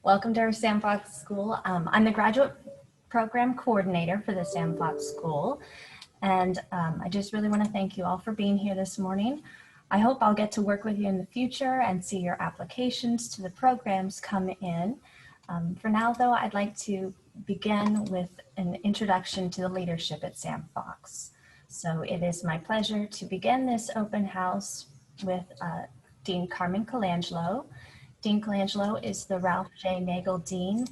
Welcome to our Sam Fox School. I'm the graduate program coordinator for the Sam Fox School, and I just really want to thank you all for being here this morning. I hope I'll get to work with you in the future and see your applications to the programs come in. For now, though, I'd like to begin with an introduction to the leadership at Sam Fox. So it is my pleasure to begin this open house with Dean Carmen Colangelo. Dean Colangelo is the Ralph J. Nagel Dean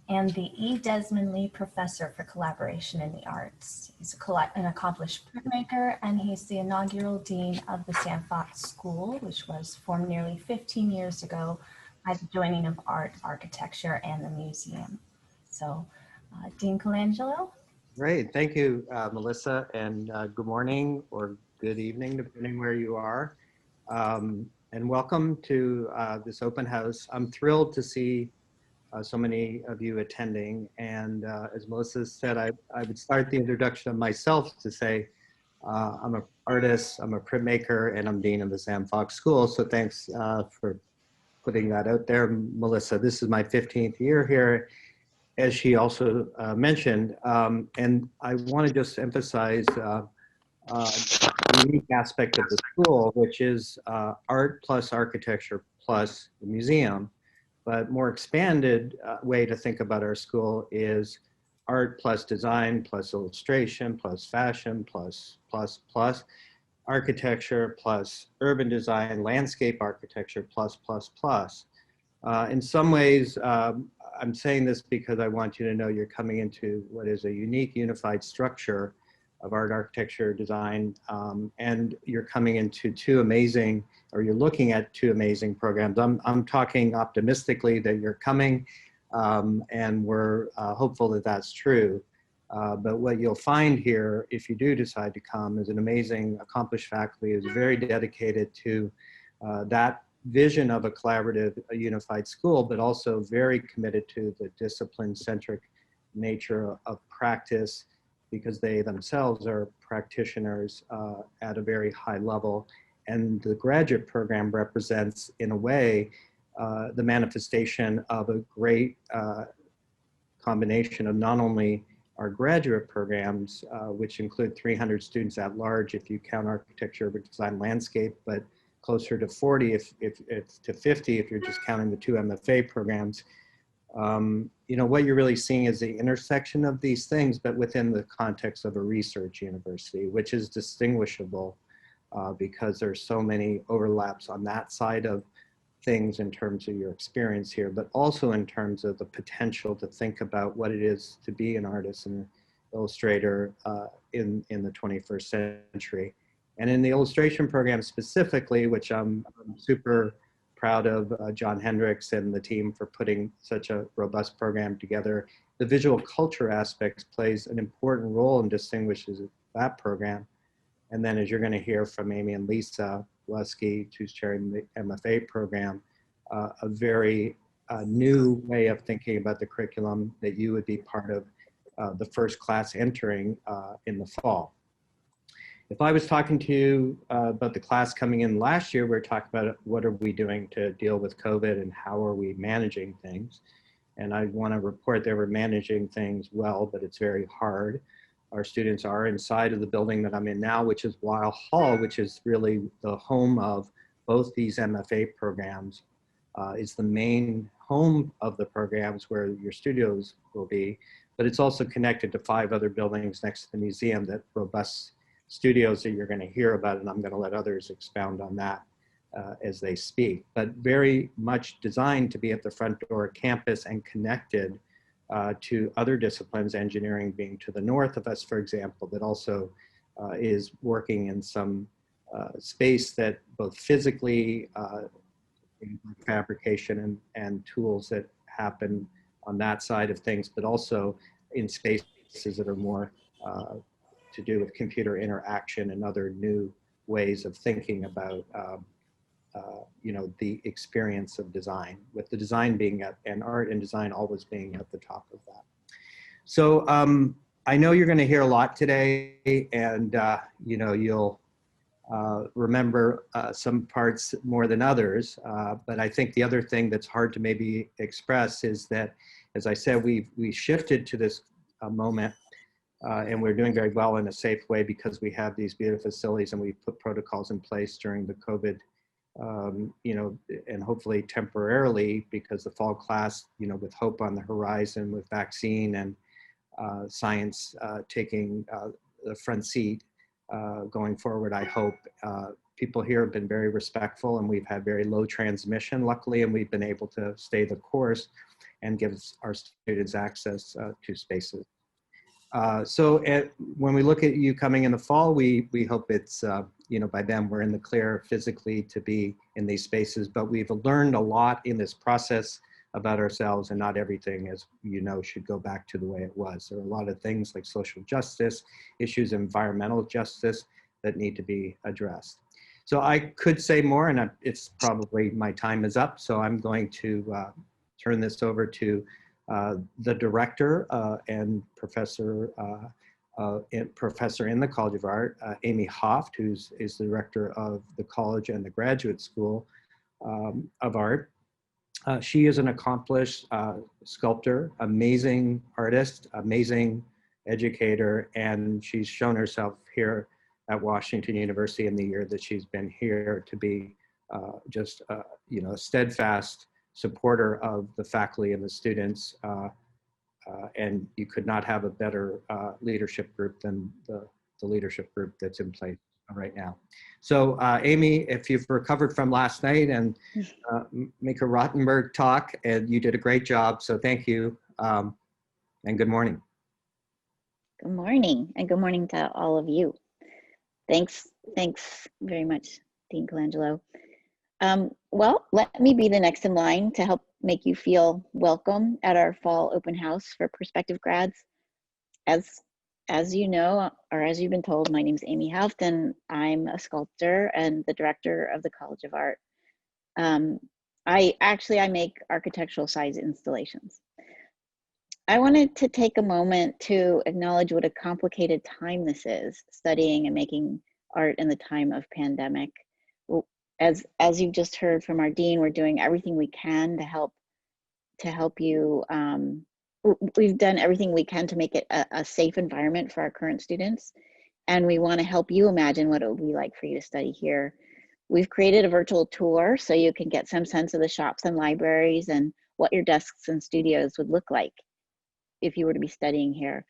and the E. Desmond Lee Professor for Collaboration in the Arts. He's an accomplished printmaker, and he's the inaugural Dean of the Sam Fox School, which was formed nearly 15 years ago by the joining of art, architecture, and the museum. So, Dean Colangelo. Great, thank you, Melissa, and good morning or good evening, depending where you are. And welcome to this open house. I'm thrilled to see so many of you attending. And as Melissa said, I would start the introduction of myself to say, I'm an artist, I'm a printmaker, and I'm Dean of the Sam Fox School. So thanks for putting that out there, Melissa. This is my 15th year here, as she also mentioned. And I want to just emphasize unique aspect of the school, which is art plus architecture plus the museum. But more expanded way to think about our school is art plus design plus illustration plus fashion plus architecture plus urban design, landscape architecture plus. In some ways, I'm saying this because I want you to know you're coming into what is a unique unified structure of art, architecture, design, and you're coming into you're looking at two amazing programs. I'm talking optimistically that you're coming, and we're hopeful that that's true. But what you'll find here, if you do decide to come, is an amazing, accomplished faculty who's very dedicated to that vision of a collaborative, a unified school, but also very committed to the discipline-centric nature of practice, because they themselves are practitioners at a very high level. And the graduate program represents, in a way, the manifestation of a great combination of not only our graduate programs, which include 300 students at large, if you count architecture, urban design, landscape, but closer to 40 to 50 if you're just counting the two MFA programs. You know, what you're really seeing is the intersection of these things, but within the context of a research university, which is distinguishable because there's so many overlaps on that side of things in terms of your experience here, but also in terms of the potential to think about what it is to be an artist and illustrator in the 21st century. And in the illustration program specifically, which I'm super proud of John Hendricks and the team for putting such a robust program together. The visual culture aspects plays an important role and distinguishes that program. And then as you're going to hear from Amy and Lisa Lusky, who's chairing the MFA program, a very new way of thinking about the curriculum that you would be part of the first class entering in the fall. If I was talking to you about the class coming in last year, we were talking about what are we doing to deal with COVID and how are we managing things. And I want to report that we're managing things well, but it's very hard. Our students are inside of the building that I'm in now, which is Weil Hall, which is really the home of both these MFA programs. It's the main home of the programs where your studios will be, but it's also connected to 5 other buildings next to the museum that robust studios that you're going to hear about, and I'm going to let others expound on that as they speak, but very much designed to be at the front door campus and connected to other disciplines, engineering being to the north of us, for example, but also is working in some space that both physically, fabrication and tools that happen on that side of things, but also in spaces that are more to do with computer interaction and other new ways of thinking about, you know, the experience of design, with the design being and art and design always being at the top of that. So I know you're going to hear a lot today, and you know, you'll remember some parts more than others. But I think the other thing that's hard to maybe express is that, as I said, we shifted to this moment, and we're doing very well in a safe way because we have these beautiful facilities and we put protocols in place during the COVID, you know, and hopefully temporarily, because the fall class, you know, with hope on the horizon, with vaccine and science taking the front seat going forward, I hope. People here have been very respectful, and we've had very low transmission, luckily, and we've been able to stay the course and give our students access to spaces. When we look at you coming in the fall, we hope it's, you know, by then we're in the clear physically to be in these spaces, but we've learned a lot in this process about ourselves, and not everything, as you know, should go back to the way it was. There are a lot of things like social justice, issues, environmental justice that need to be addressed. So I could say more, and it's probably my time is up. So I'm going to turn this over to the director and professor in the College of Art, Amy Hoft, who is the director of the college and the graduate school of art. She is an accomplished sculptor, amazing artist, amazing educator, and she's shown herself here at Washington University in the year that she's been here to be just you know, a steadfast supporter of the faculty and the students, and you could not have a better leadership group than the leadership group that's in place right now. So Amy, if you've recovered from last night and make a Rottenberg talk, and you did a great job, so thank you, and good morning. Good morning, and good morning to all of you. Thanks very much, Dean Colangelo. Well, let me be the next in line to help make you feel welcome at our fall open house for prospective grads. As you know, or as you've been told, my name is Amy Hoft, and I'm a sculptor and the director of the College of Art. I make architectural size installations. I wanted to take a moment to acknowledge what a complicated time this is, studying and making art in the time of pandemic. As you've just heard from our dean, we're doing everything we can to help you. We've done everything we can to make it a safe environment for our current students, and we want to help you imagine what it would be like for you to study here. We've created a virtual tour so you can get some sense of the shops and libraries and what your desks and studios would look like if you were to be studying here.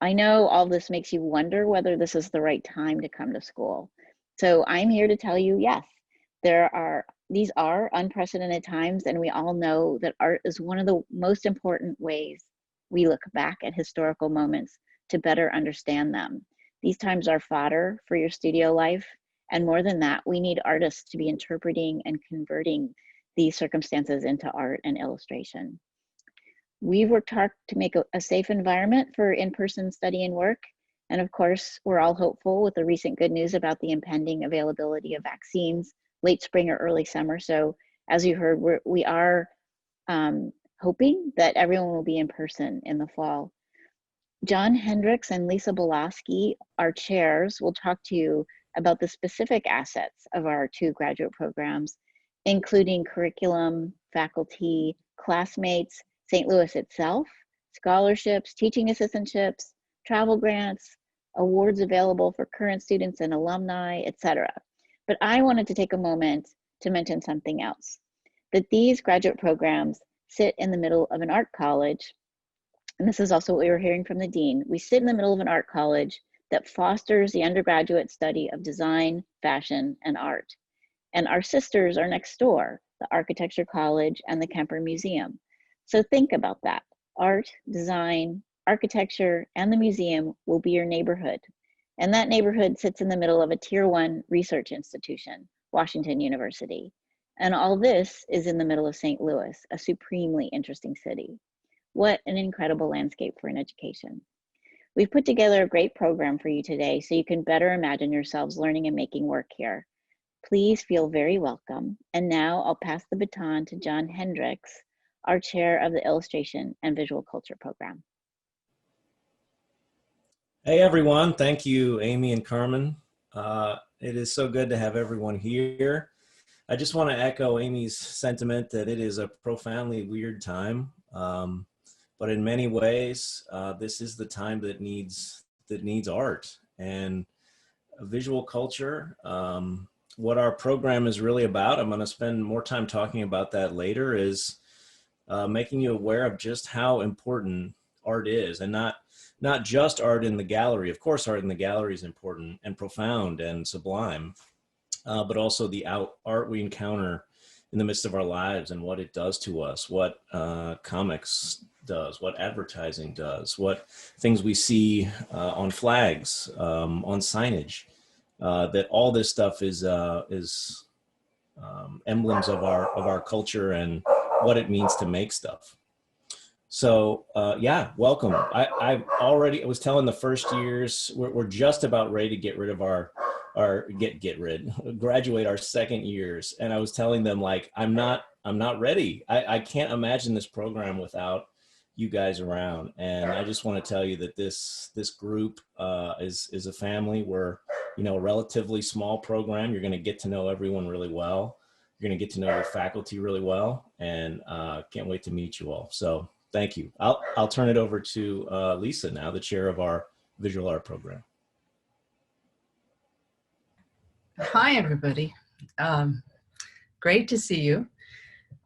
I know all this makes you wonder whether this is the right time to come to school. So I'm here to tell you, yes, these are unprecedented times, and we all know that art is one of the most important ways we look back at historical moments to better understand them. These times are fodder for your studio life, and more than that, we need artists to be interpreting and converting these circumstances into art and illustration. We've worked hard to make a safe environment for in-person study and work, and of course, we're all hopeful with the recent good news about the impending availability of vaccines late spring or early summer. So as you heard, we are hoping that everyone will be in person in the fall. John Hendricks and Lisa Belaski, our chairs, will talk to you about the specific assets of our two graduate programs, including curriculum, faculty, classmates, St. Louis itself, scholarships, teaching assistantships, travel grants, awards available for current students and alumni, etc. But I wanted to take a moment to mention something else, that these graduate programs sit in the middle of an art college, and this is also what we were hearing from the dean. We sit in the middle of an art college that fosters the undergraduate study of design, fashion, and art. And our sisters are next door, the Architecture College and the Kemper Museum. So think about that. Art, design, architecture, and the museum will be your neighborhood. And that neighborhood sits in the middle of a Tier 1 research institution, Washington University. And all this is in the middle of St. Louis, a supremely interesting city. What an incredible landscape for an education. We've put together a great program for you today so you can better imagine yourselves learning and making work here. Please feel very welcome. And now I'll pass the baton to John Hendricks, our chair of the Illustration and Visual Culture program. Hey everyone, thank you Amy and Carmen. It is so good to have everyone here. I just want to echo Amy's sentiment that it is a profoundly weird time. But in many ways, this is the time that needs art and visual culture. What our program is really about, I'm going to spend more time talking about that later, is making you aware of just how important art is, and not just art in the gallery. Of course, art in the gallery is important and profound and sublime, but also the art we encounter in the midst of our lives and what it does to us, what comics does, what advertising does, what things we see on flags, on signage, that all this stuff is emblems of our culture and what it means to make stuff. So yeah, welcome. I was telling the first years, we're just about ready to get rid of graduate our second years. And I was telling them, like, I'm not ready. I can't imagine this program without you guys around. And I just want to tell you that this group is a family. We're, a relatively small program. You're going to get to know everyone really well. You're going to get to know your faculty really well, and can't wait to meet you all. So thank you. I'll turn it over to Lisa now, the chair of our visual art program. Hi, everybody. Great to see you.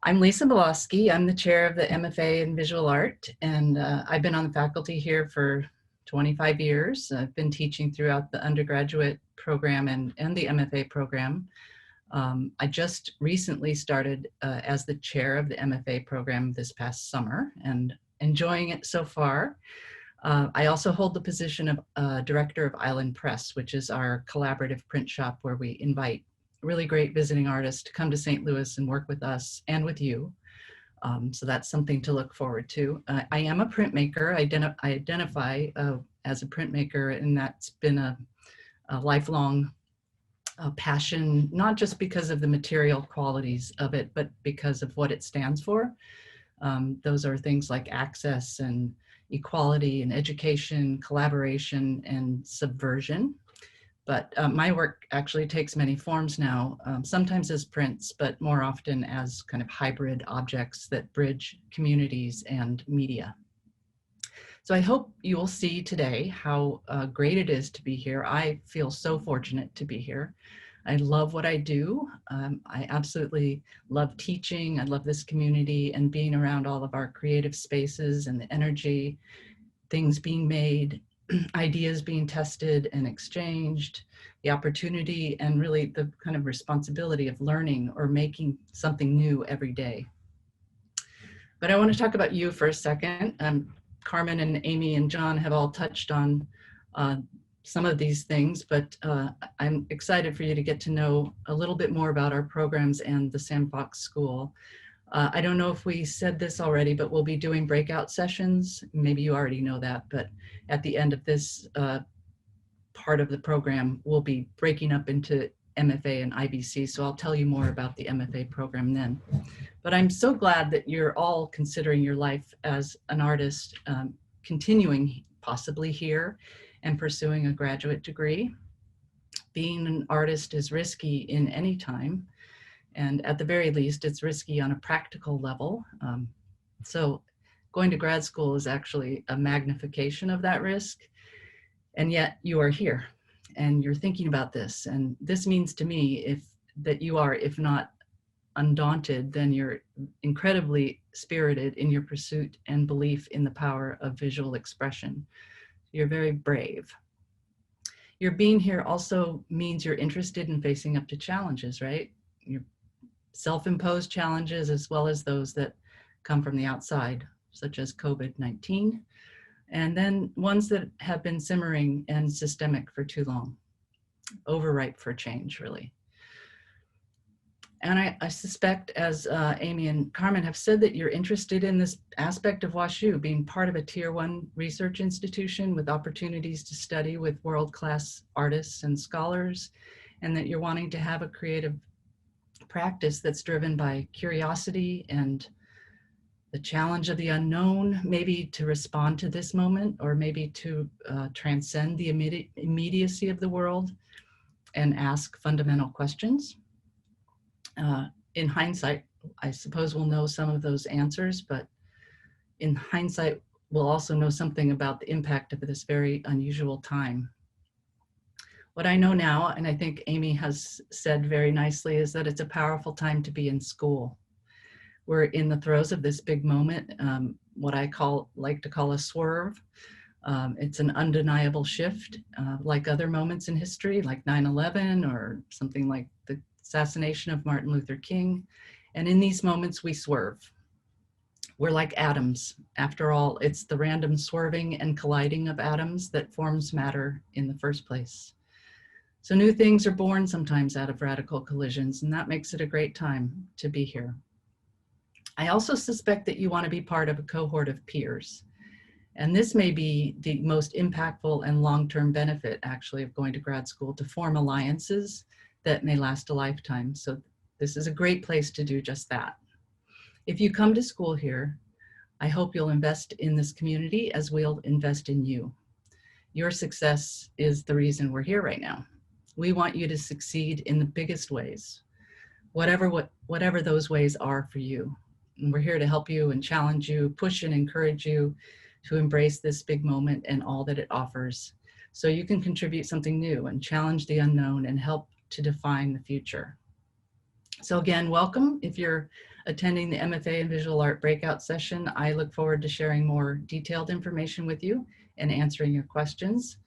I'm Lisa Bolosky. I'm the chair of the MFA in visual art, and I've been on the faculty here for 25 years. I've been teaching throughout the undergraduate program and the MFA program. I just recently started as the chair of the MFA program this past summer and enjoying it so far. I also hold the position of director of Island Press, which is our collaborative print shop where we invite really great visiting artists to come to St. Louis and work with us and with you. So that's something to look forward to. I am a printmaker. I identify as a printmaker, and that's been a lifelong passion, not just because of the material qualities of it, but because of what it stands for. Those are things like access and equality and education, collaboration, and subversion. But my work actually takes many forms now, sometimes as prints, but more often as kind of hybrid objects that bridge communities and media. So I hope you will see today how great it is to be here. I feel so fortunate to be here. I love what I do. I absolutely love teaching. I love this community and being around all of our creative spaces and the energy, things being made, ideas being tested and exchanged, the opportunity and really the kind of responsibility of learning or making something new every day. But I want to talk about you for a second. Carmen and Amy and John have all touched on some of these things, but I'm excited for you to get to know a little bit more about our programs and the Sam Fox School. I don't know if we said this already, but we'll be doing breakout sessions. Maybe you already know that, but at the end of this part of the program, we'll be breaking up into MFA and IBC. So I'll tell you more about the MFA program then. But I'm so glad that you're all considering your life as an artist, continuing possibly here and pursuing a graduate degree. Being an artist is risky in any time. And at the very least, it's risky on a practical level. So going to grad school is actually a magnification of that risk. And yet you are here and you're thinking about this. And this means to me that you are, if not undaunted, then you're incredibly spirited in your pursuit and belief in the power of visual expression. You're very brave. Your being here also means you're interested in facing up to challenges, right? Your self-imposed challenges as well as those that come from the outside, such as COVID-19, and then ones that have been simmering and systemic for too long, overripe for change, really. And I suspect, as Amy and Carmen have said, that you're interested in this aspect of WashU, being part of a Tier 1 research institution with opportunities to study with world-class artists and scholars, and that you're wanting to have a creative practice that's driven by curiosity and the challenge of the unknown, maybe to respond to this moment, or maybe to transcend the immediacy of the world, and ask fundamental questions. In hindsight, I suppose we'll know some of those answers, but in hindsight, we'll also know something about the impact of this very unusual time. What I know now, and I think Amy has said very nicely, is that it's a powerful time to be in school. We're in the throes of this big moment, what I like to call a swerve. It's an undeniable shift, like other moments in history, like 9/11 or something like the assassination of Martin Luther King. And in these moments, we swerve. We're like atoms. After all, it's the random swerving and colliding of atoms that forms matter in the first place. So new things are born sometimes out of radical collisions, and that makes it a great time to be here. I also suspect that you want to be part of a cohort of peers. And this may be the most impactful and long-term benefit, actually, of going to grad school, to form alliances that may last a lifetime. So this is a great place to do just that. If you come to school here, I hope you'll invest in this community as we'll invest in you. Your success is the reason we're here right now. We want you to succeed in the biggest ways, whatever those ways are for you. And we're here to help you and challenge you, push and encourage you to embrace this big moment and all that it offers, so you can contribute something new and challenge the unknown and help to define the future. So again, welcome. If you're attending the MFA in Visual Art breakout session, I look forward to sharing more detailed information with you and answering your questions.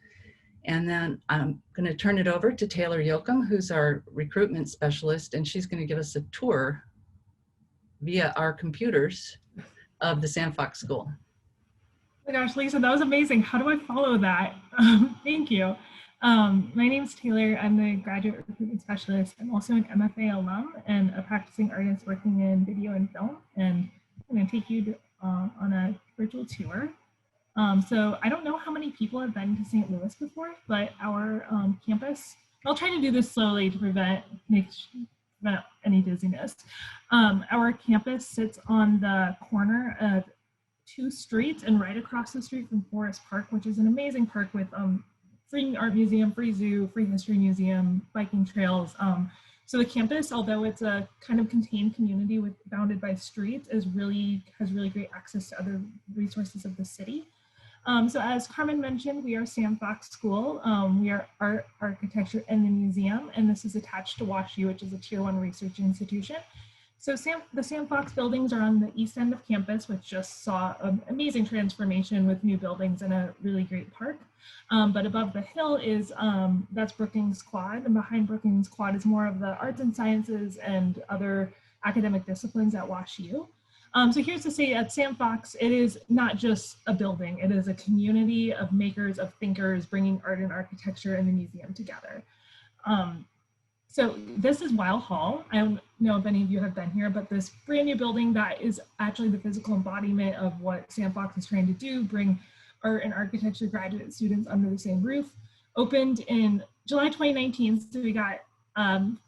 And then I'm going to turn it over to Taylor Yoakum, who's our recruitment specialist, and she's going to give us a tour via our computers of the Sam Fox School. Oh my gosh, Lisa, that was amazing. How do I follow that? Thank you. My name is Taylor. I'm the graduate recruitment specialist. I'm also an MFA alum and a practicing artist working in video and film. And I'm going to take you on a virtual tour. So I don't know how many people have been to St. Louis before, but our campus, I'll try to do this slowly to prevent any dizziness. Our campus sits on the corner of two streets and right across the street from Forest Park, which is an amazing park with free art museum, free zoo, free history museum, biking trails. So the campus, although it's a kind of contained community bounded by streets, has really great access to other resources of the city. So as Carmen mentioned, we are Sam Fox School. We are art, architecture, and the museum, and this is attached to WashU, which is a Tier 1 research institution. So the Sam Fox buildings are on the east end of campus, which just saw an amazing transformation with new buildings and a really great park. But above the hill is, that's Brookings Quad, and behind Brookings Quad is more of the arts and sciences and other academic disciplines at WashU. So here's to say at Sam Fox, it is not just a building, it is a community of makers, of thinkers, bringing art and architecture and the museum together. So this is Weil Hall. I don't know if any of you have been here, but this brand new building that is actually the physical embodiment of what Sam Fox is trying to do, bring art and architecture graduate students under the same roof, opened in July 2019. So we got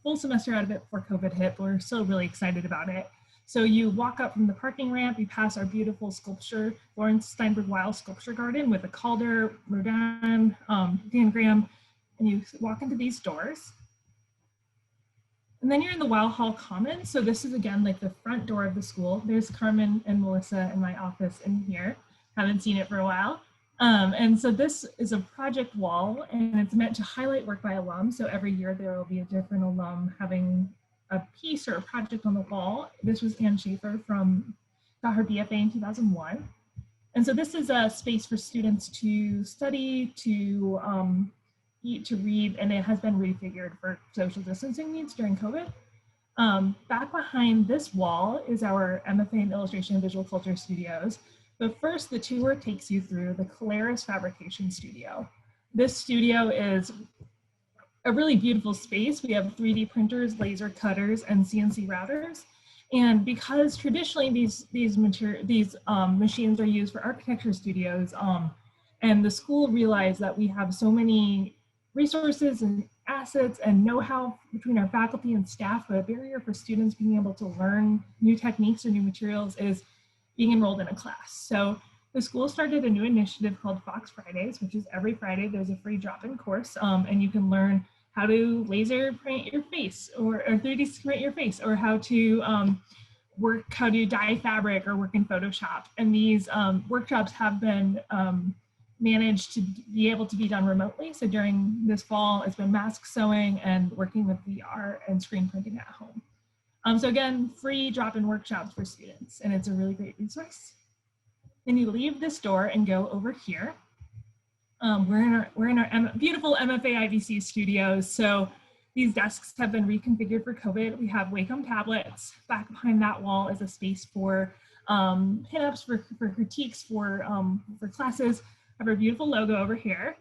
full semester out of it before COVID hit, but we're still really excited about it. So you walk up from the parking ramp, you pass our beautiful sculpture, Lawrence Steinberg Weil Sculpture Garden with a Calder, Rodin, Dan Graham, and you walk into these doors. And then you're in the Weil Hall Commons. So this is again like the front door of the school. There's Carmen and Melissa in my office in here. Haven't seen it for a while. And so this is a project wall, and it's meant to highlight work by alums. So every year there will be a different alum having a piece or a project on the wall. This was Ann Schaefer got her BFA in 2001. And so this is a space for students to study, to eat, to read, and it has been refigured for social distancing needs during COVID. Back behind this wall is our MFA in Illustration and Visual Culture Studios. But first, the tour takes you through the Caleres Fabrication Studio. This studio is a really beautiful space. We have 3D printers, laser cutters, and CNC routers. And because traditionally these machines are used for architecture studios, and the school realized that we have so many resources and assets and know-how between our faculty and staff, but a barrier for students being able to learn new techniques or new materials is being enrolled in a class. So the school started a new initiative called Fox Fridays, which is every Friday there's a free drop-in course, and you can learn how to laser print your face or 3D print your face, or how to how to dye fabric or work in Photoshop. And these workshops have been managed to be able to be done remotely. So during this fall, it's been mask sewing and working with VR and screen printing at home. So again, free drop-in workshops for students, and it's a really great resource. Then you leave this door and go over here. We're in our beautiful MFA IVC studios. So these desks have been reconfigured for COVID. We have Wacom tablets. Back behind that wall is a space for pinups, for critiques, for classes. I have our beautiful logo over here.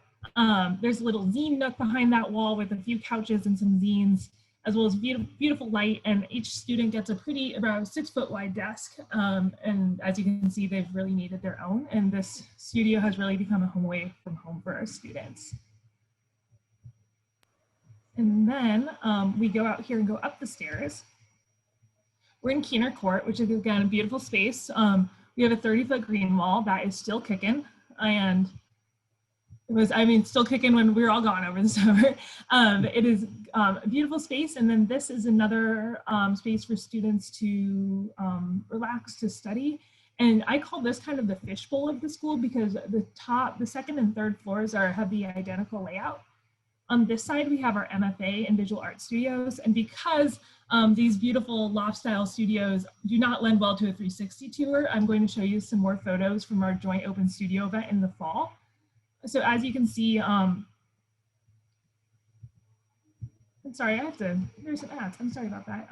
There's a little zine nook behind that wall with a few couches and some zines, as well as beautiful light. And each student gets a about 6 foot wide desk. And as you can see, they've really needed their own. And this studio has really become a home away from home for our students. And then we go out here and go up the stairs. We're in Keener Court, which is again a beautiful space. We have a 30-foot green wall that is still kicking, and it was, still kicking when we were all gone over the summer. It is a beautiful space, and then this is another space for students to relax, to study. And I call this kind of the fishbowl of the school because the second and third floors have the identical layout. On this side, we have our MFA and visual art studios. And because these beautiful loft style studios do not lend well to a 360 tour, I'm going to show you some more photos from our joint open studio event in the fall. So as you can see, I'm sorry, there's some ads, I'm sorry about that.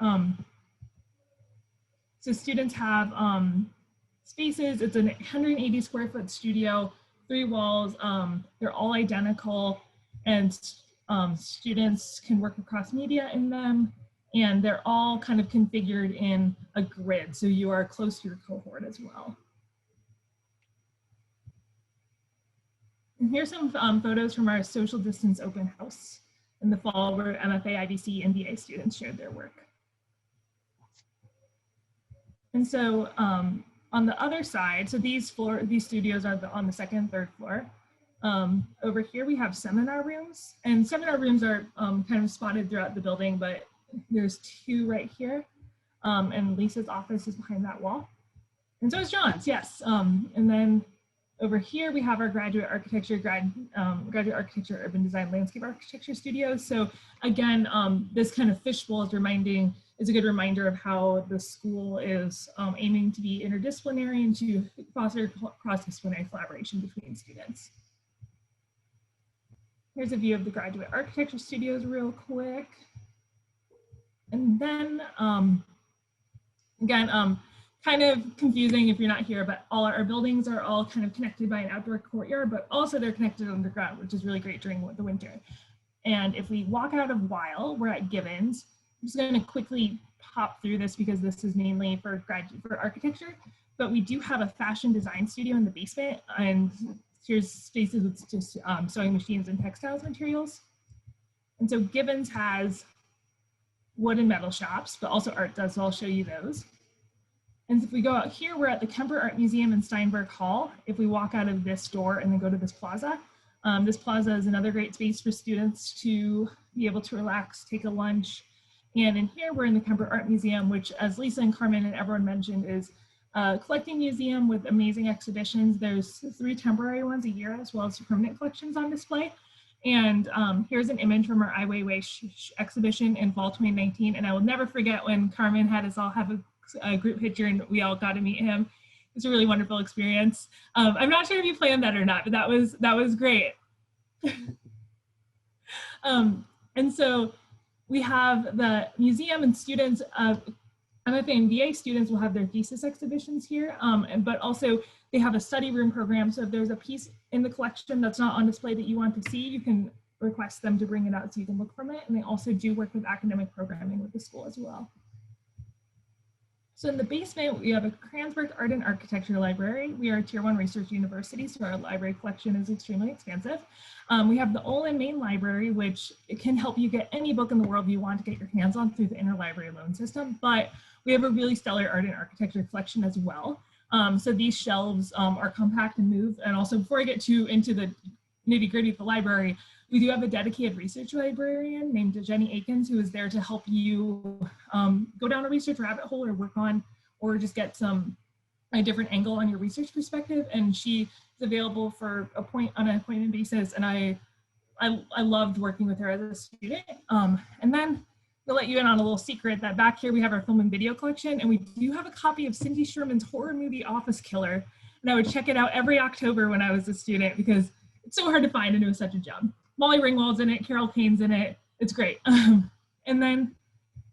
So students have spaces. It's a 180 square foot studio, 3 walls, they're all identical, and students can work across media in them, and they're all kind of configured in a grid, so you are close to your cohort as well. And here's some photos from our social distance open house in the fall where MFA, IVC, and BA students shared their work. And so on the other side, so these studios are on the second and third floor. Over here we have seminar rooms, and seminar rooms are kind of spotted throughout the building, but there's 2 right here, and Lisa's office is behind that wall, and so is John's, yes. And then over here we have our graduate architecture, urban design, landscape architecture studios. So again, this kind of fishbowl is a good reminder of how the school is aiming to be interdisciplinary and to foster cross-disciplinary collaboration between students. Here's a view of the graduate architecture studios real quick. And then, again, kind of confusing if you're not here, but all our buildings are all kind of connected by an outdoor courtyard, but also they're connected underground, which is really great during the winter. And if we walk out of Weil, we're at Gibbons. I'm just going to quickly pop through this because this is mainly for architecture, but we do have a fashion design studio in the basement, and here's spaces with just sewing machines and textiles materials. And so Gibbons has wood and metal shops, but also art does, so I'll show you those. And if we go out here, we're at the Kemper Art Museum in Steinberg Hall. If we walk out of this door and then go to this plaza is another great space for students to be able to relax, take a lunch. And in here, we're in the Kemper Art Museum, which, as Lisa and Carmen and everyone mentioned, is a collecting museum with amazing exhibitions. There's 3 temporary ones a year, as well as permanent collections on display. And here's an image from our Ai Weiwei exhibition in fall 2019. And I will never forget when Carmen had us all have a group picture and we all got to meet him. It was a really wonderful experience. I'm not sure if you planned that or not, but that was great. And so we have the museum, and students of MFA and VA students will have their thesis exhibitions here, but also they have a study room program. So if there's a piece in the collection that's not on display that you want to see, you can request them to bring it out so you can look from it. And they also do work with academic programming with the school as well. So in the basement, we have a Kranzberg Art and Architecture Library. We are a Tier 1 research university, so our library collection is extremely expansive. We have the Olin Main Library, which can help you get any book in the world you want to get your hands on through the interlibrary loan system, but we have a really stellar art and architecture collection as well. So these shelves are compact and move. And also, before I get into the nitty gritty at the library, we do have a dedicated research librarian named Jenny Akins, who is there to help you go down a research rabbit hole or work on, or just get a different angle on your research perspective. And she is available for on an appointment basis. And I loved working with her as a student. And then to let you in on a little secret, that back here we have our film and video collection, and we do have a copy of Cindy Sherman's horror movie Office Killer. And I would check it out every October when I was a student because it's so hard to find and it was such a gem. Molly Ringwald's in it, Carol Kane's in it. It's great. And then,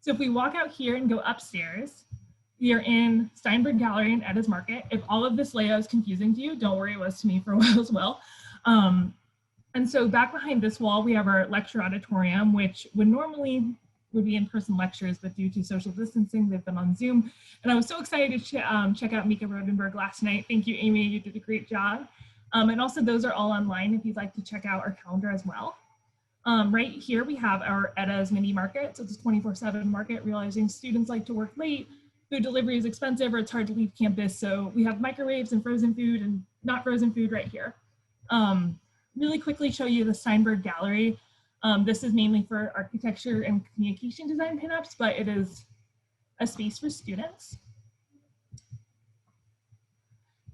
so if we walk out here and go upstairs, we are in Steinberg Gallery in Edda's Market. If all of this layout is confusing to you, don't worry, it was to me for a while as well. And so back behind this wall, we have our lecture auditorium, which would normally be in-person lectures, but due to social distancing, they've been on Zoom. And I was so excited to check out Mika Rodenberg last night. Thank you, Amy, you did a great job. And also those are all online if you'd like to check out our calendar as well. Right here, we have our Edda's mini market. So it's a 24/7 market, realizing students like to work late, food delivery is expensive, or it's hard to leave campus. So we have microwaves and frozen food and not frozen food right here. Really quickly show you the Steinberg Gallery. This is mainly for architecture and communication design pinups, but it is a space for students.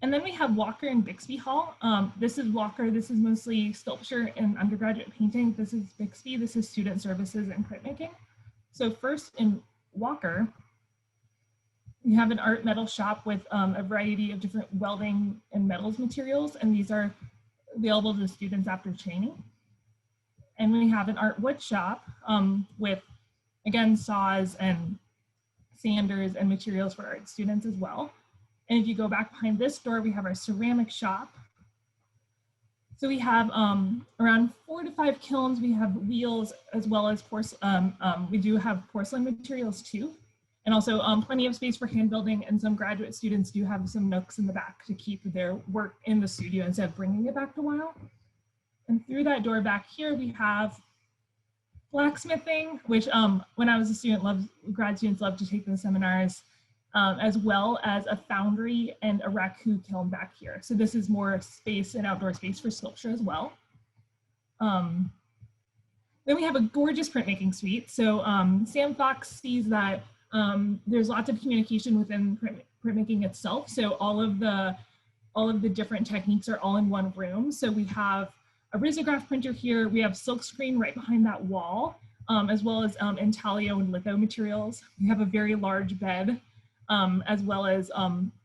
And then we have Walker and Bixby Hall. This is Walker, this is mostly sculpture and undergraduate painting. This is Bixby, this is student services and printmaking. So first in Walker, we have an art metal shop with a variety of different welding and metals materials, and these are available to the students after training. And we have an art wood shop with, again, saws and sanders and materials for art students as well. And if you go back behind this door, we have our ceramic shop. So we have around 4 to 5 kilns. We have wheels as well as porcelain. We do have porcelain materials too. And also plenty of space for hand building, and some graduate students do have some nooks in the back to keep their work in the studio instead of bringing it back to WILE. And through that door back here, we have blacksmithing, which when I was a student, grad students love to take the seminars, as well as a foundry and a raku kiln back here. So this is more space and outdoor space for sculpture as well. Then we have a gorgeous printmaking suite. So Sam Fox sees that there's lots of communication within printmaking itself. So all of the different techniques are all in one room. So we have a risograph printer here. We have silk screen right behind that wall, as well as intaglio and litho materials. We have a very large bed, as well as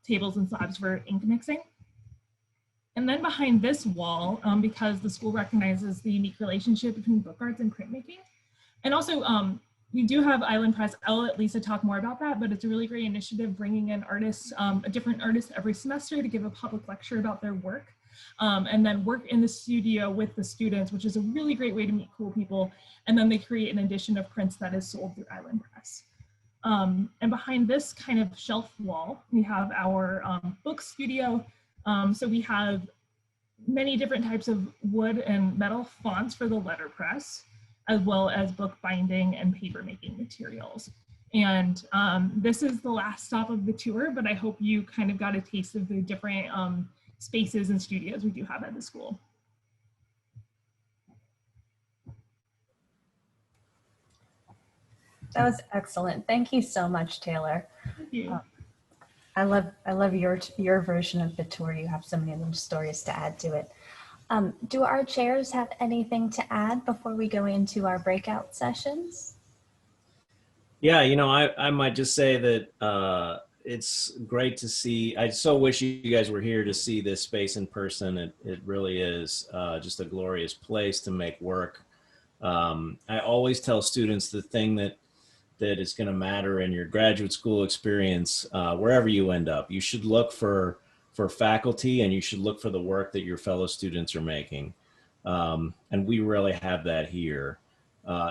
tables and slabs for ink mixing. And then behind this wall, because the school recognizes the unique relationship between book arts and printmaking, and also we do have Island Press. I'll let Lisa talk more about that, but it's a really great initiative bringing in artists, a different artist every semester to give a public lecture about their work, and then work in the studio with the students, which is a really great way to meet cool people. And then they create an edition of prints that is sold through Island Press. And behind this kind of shelf wall, we have our book studio. So we have many different types of wood and metal fonts for the letterpress, as well as book binding and paper making materials. And this is the last stop of the tour, but I hope you kind of got a taste of the different spaces and studios we do have at the school. That was excellent. Thank you so much, Taylor. Thank you. I love your version of the tour. You have so many little stories to add to it. Do our chairs have anything to add before we go into our breakout sessions? Yeah, you know, I might just say that it's great to see. I so wish you guys were here to see this space in person. It really is just a glorious place to make work. I always tell students the thing that is going to matter in your graduate school experience, wherever you end up. You should look for faculty, and you should look for the work that your fellow students are making. And we really have that here.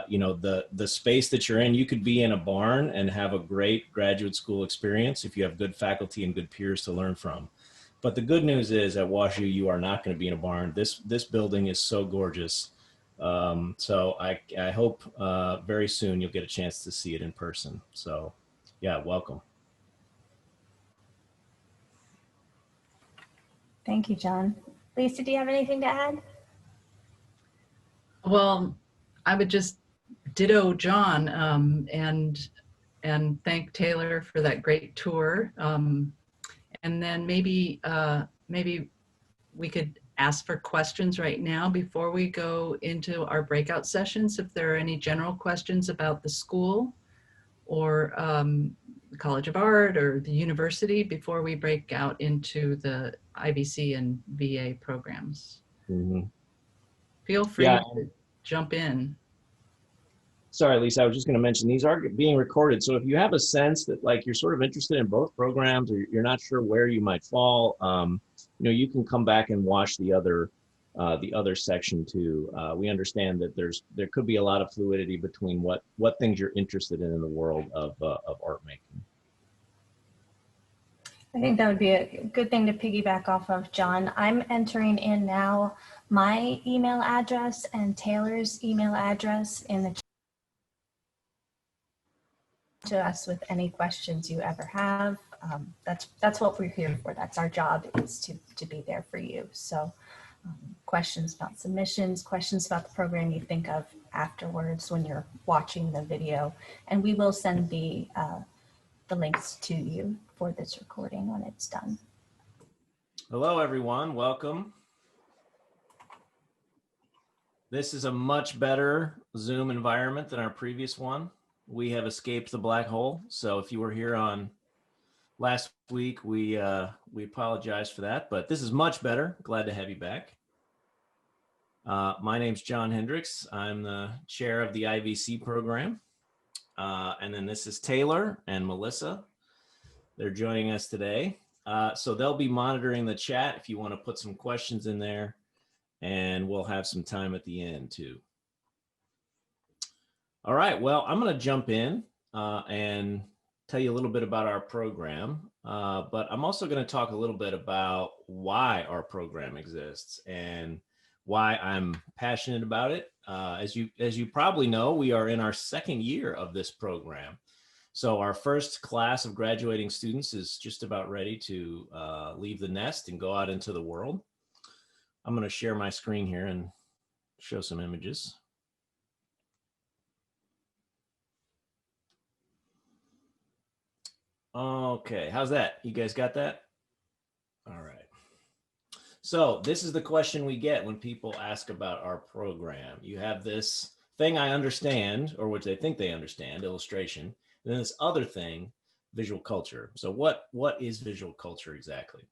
You know, the space that you're in, you could be in a barn and have a great graduate school experience if you have good faculty and good peers to learn from. But the good news is at WashU, you are not going to be in a barn. This building is so gorgeous. So I hope very soon you'll get a chance to see it in person. So yeah, welcome. Thank you, John. Lisa, do you have anything to add? Well, I would just ditto John, and thank Taylor for that great tour. And then maybe we could ask for questions right now before we go into our breakout sessions, if there are any general questions about the school or the College of Art or the university before we break out into the IBC and VA programs. Mhm. Feel free Yeah. to jump in. Sorry, Lisa, I was just going to mention these are being recorded. So if you have a sense that like you're sort of interested in both programs or you're not sure where you might fall, you can come back and watch the other section too. We understand that there could be a lot of fluidity between what things you're interested in the world of art making. I think that would be a good thing to piggyback off of, John. I'm entering in now my email address and Taylor's email address in the chat to us with any questions you ever have. That's what we're here for. That's our job, is to be there for you. So questions about submissions, questions about the program you think of afterwards when you're watching the video, and we will send the links to you for this recording when it's done. Hello, everyone. Welcome. This is a much better Zoom environment than our previous one. We have escaped the black hole. So if you were here on last week, we apologize for that, but this is much better. Glad to have you back. My name's John Hendricks. I'm the chair of the IVC program. And then this is Taylor and Melissa. They're joining us today. So they'll be monitoring the chat if you want to put some questions in there, and we'll have some time at the end too. All right, well, I'm going to jump in and tell you a little bit about our program, but I'm also going to talk a little bit about why our program exists and why I'm passionate about it. As you probably know, we are in our second year of this program. So our first class of graduating students is just about ready to leave the nest and go out into the world. I'm going to share my screen here and show some images. Okay, how's that? You guys got that? All right. So this is the question we get when people ask about our program. You have this thing I understand, or which they think they understand, illustration, and then this other thing, visual culture. So what is visual culture exactly?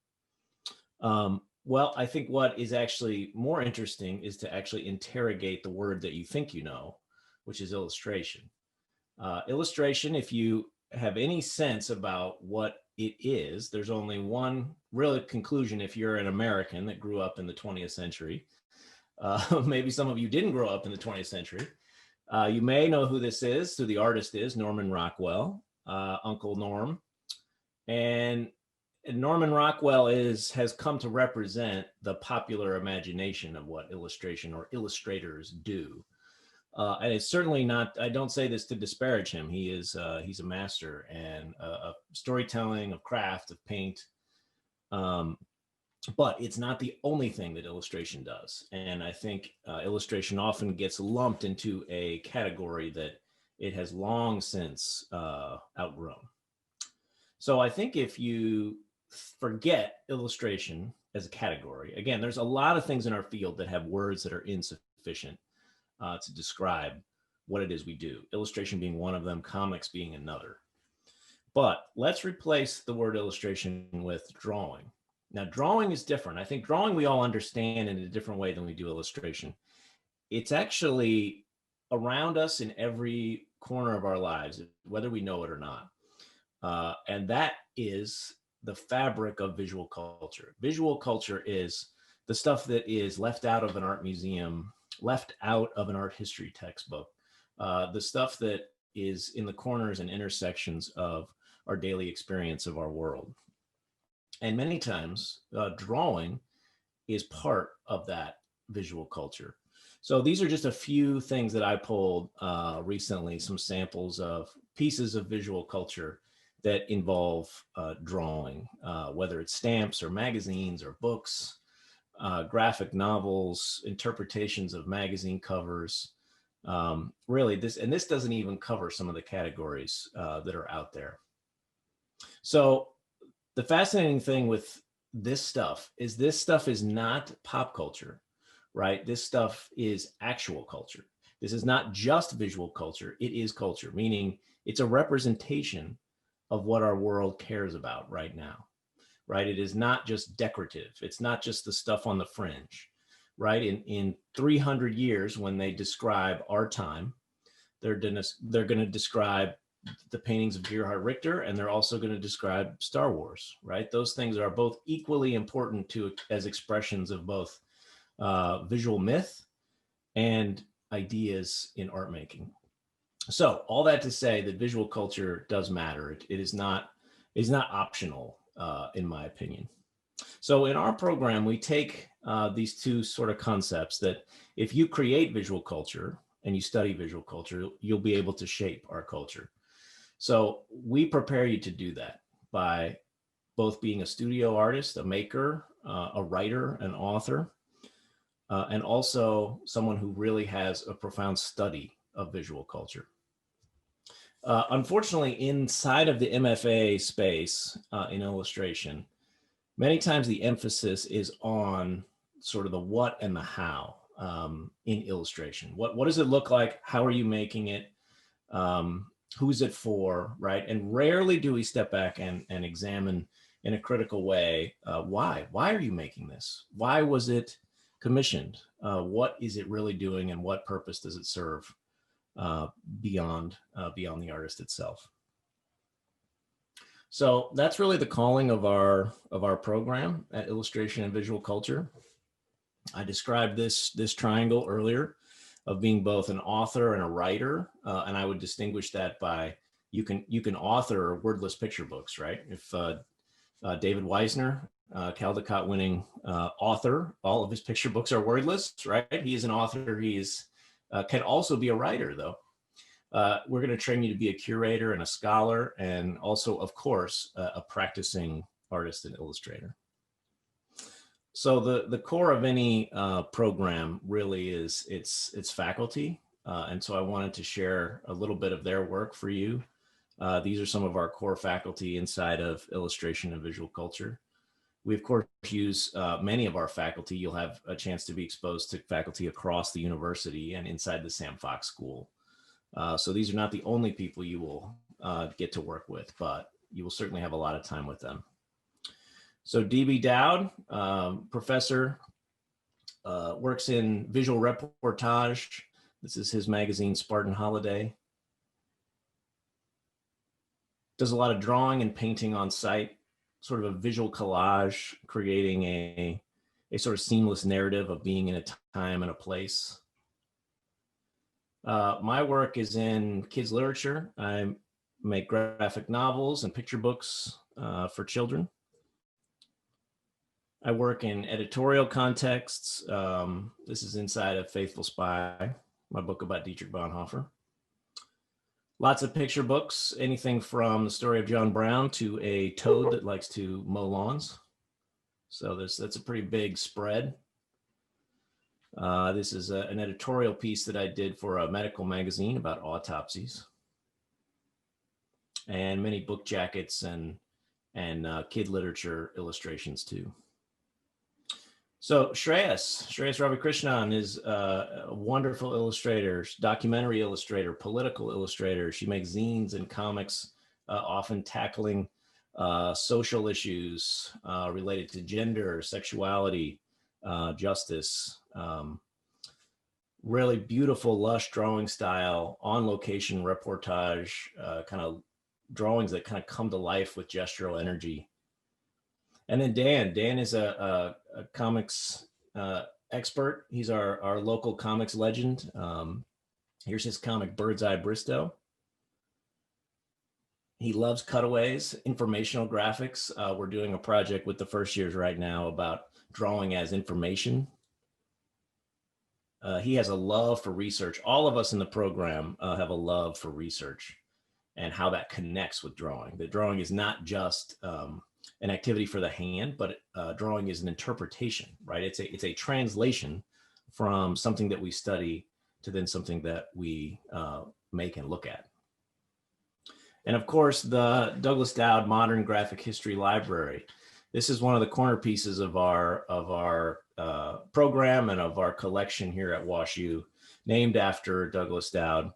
Well, I think what is actually more interesting is to actually interrogate the word that you think you know, which is illustration. Illustration, if you have any sense about what it is, there's only one real conclusion if you're an American that grew up in the 20th century. Maybe some of you didn't grow up in the 20th century. You may know who this is, who the artist is, Norman Rockwell, Uncle Norm. And Norman Rockwell has come to represent the popular imagination of what illustration or illustrators do. And it's certainly not, I don't say this to disparage him. He's a master and of storytelling, of craft, of paint. But it's not the only thing that illustration does. And I think illustration often gets lumped into a category that it has long since outgrown. So I think if you forget illustration as a category, again, there's a lot of things in our field that have words that are insufficient to describe what it is we do. Illustration being one of them, comics being another. But let's replace the word illustration with drawing. Now, drawing is different. I think drawing we all understand in a different way than we do illustration. It's actually around us in every corner of our lives, whether we know it or not. And that is the fabric of visual culture. Visual culture is the stuff that is left out of an art museum, left out of an art history textbook, the stuff that is in the corners and intersections of our daily experience of our world. And many times drawing is part of that visual culture. So these are just a few things that I pulled recently, some samples of pieces of visual culture that involve drawing, whether it's stamps or magazines or books, graphic novels, interpretations of magazine covers. Really, this doesn't even cover some of the categories that are out there. So the fascinating thing with this stuff is not pop culture, right? This stuff is actual culture. This is not just visual culture, it is culture, meaning it's a representation of what our world cares about right now, right? It is not just decorative. It's not just the stuff on the fringe, right? In 300 years, when they describe our time, they're going to describe the paintings of Gerhard Richter, and they're also going to describe Star Wars, right? Those things are both equally important as expressions of both visual myth and ideas in art making. So all that to say that visual culture does matter. It is not optional, in my opinion. So in our program, we take these two sort of concepts that if you create visual culture and you study visual culture, you'll be able to shape our culture. So we prepare you to do that by both being a studio artist, a maker, a writer, an author, and also someone who really has a profound study of visual culture. Unfortunately, inside of the MFA space in illustration, many times the emphasis is on sort of the what and the how in illustration. What does it look like? How are you making it? Who's it for, right? And rarely do we step back and examine in a critical way, why? Why are you making this? Why was it commissioned? What is it really doing, and what purpose does it serve beyond the artist itself? So that's really the calling of our program at Illustration and Visual Culture. I described this triangle earlier of being both an author and a writer, and I would distinguish that by you can author wordless picture books, right? If David Weisner, Caldecott winning author, all of his picture books are wordless, right? He is an author. He is can also be a writer, though. We're going to train you to be a curator and a scholar, and also, of course, a practicing artist and illustrator. So the core of any program really is its faculty. And so I wanted to share a little bit of their work for you. These are some of our core faculty inside of illustration and visual culture. We, of course, use many of our faculty. You'll have a chance to be exposed to faculty across the university and inside the Sam Fox School. So these are not the only people you will get to work with, but you will certainly have a lot of time with them. So D.B. Dowd, professor, works in visual reportage. This is his magazine, Spartan Holiday. Does a lot of drawing and painting on site, sort of a visual collage, creating a sort of seamless narrative of being in a time and a place. My work is in kids literature. I make graphic novels and picture books for children. I work in editorial contexts. This is inside of Faithful Spy, my book about Dietrich Bonhoeffer. Lots of picture books, anything from the story of John Brown to a toad that likes to mow lawns. So that's a pretty big spread. This is an editorial piece that I did for a medical magazine about autopsies. And many book jackets and kid literature illustrations too. So Shreyas Ravikrishnan is a wonderful illustrator, documentary illustrator, political illustrator. She makes zines and comics, often tackling social issues related to gender, sexuality, justice. Really beautiful, lush drawing style, on location reportage, kind of drawings that kind of come to life with gestural energy. And then Dan is a comics expert. He's our local comics legend. Here's his comic, Bird's Eye Bristow. He loves cutaways, informational graphics. We're doing a project with the first years right now about drawing as information. He has a love for research. All of us in the program have a love for research and how that connects with drawing. The drawing is not just an activity for the hand, but drawing is an interpretation, right? It's a translation from something that we study to then something that we make and look at. And of course, the Douglas Dowd Modern Graphic History Library. This is one of the corner pieces of our program and of our collection here at WashU, named after Douglas Dowd.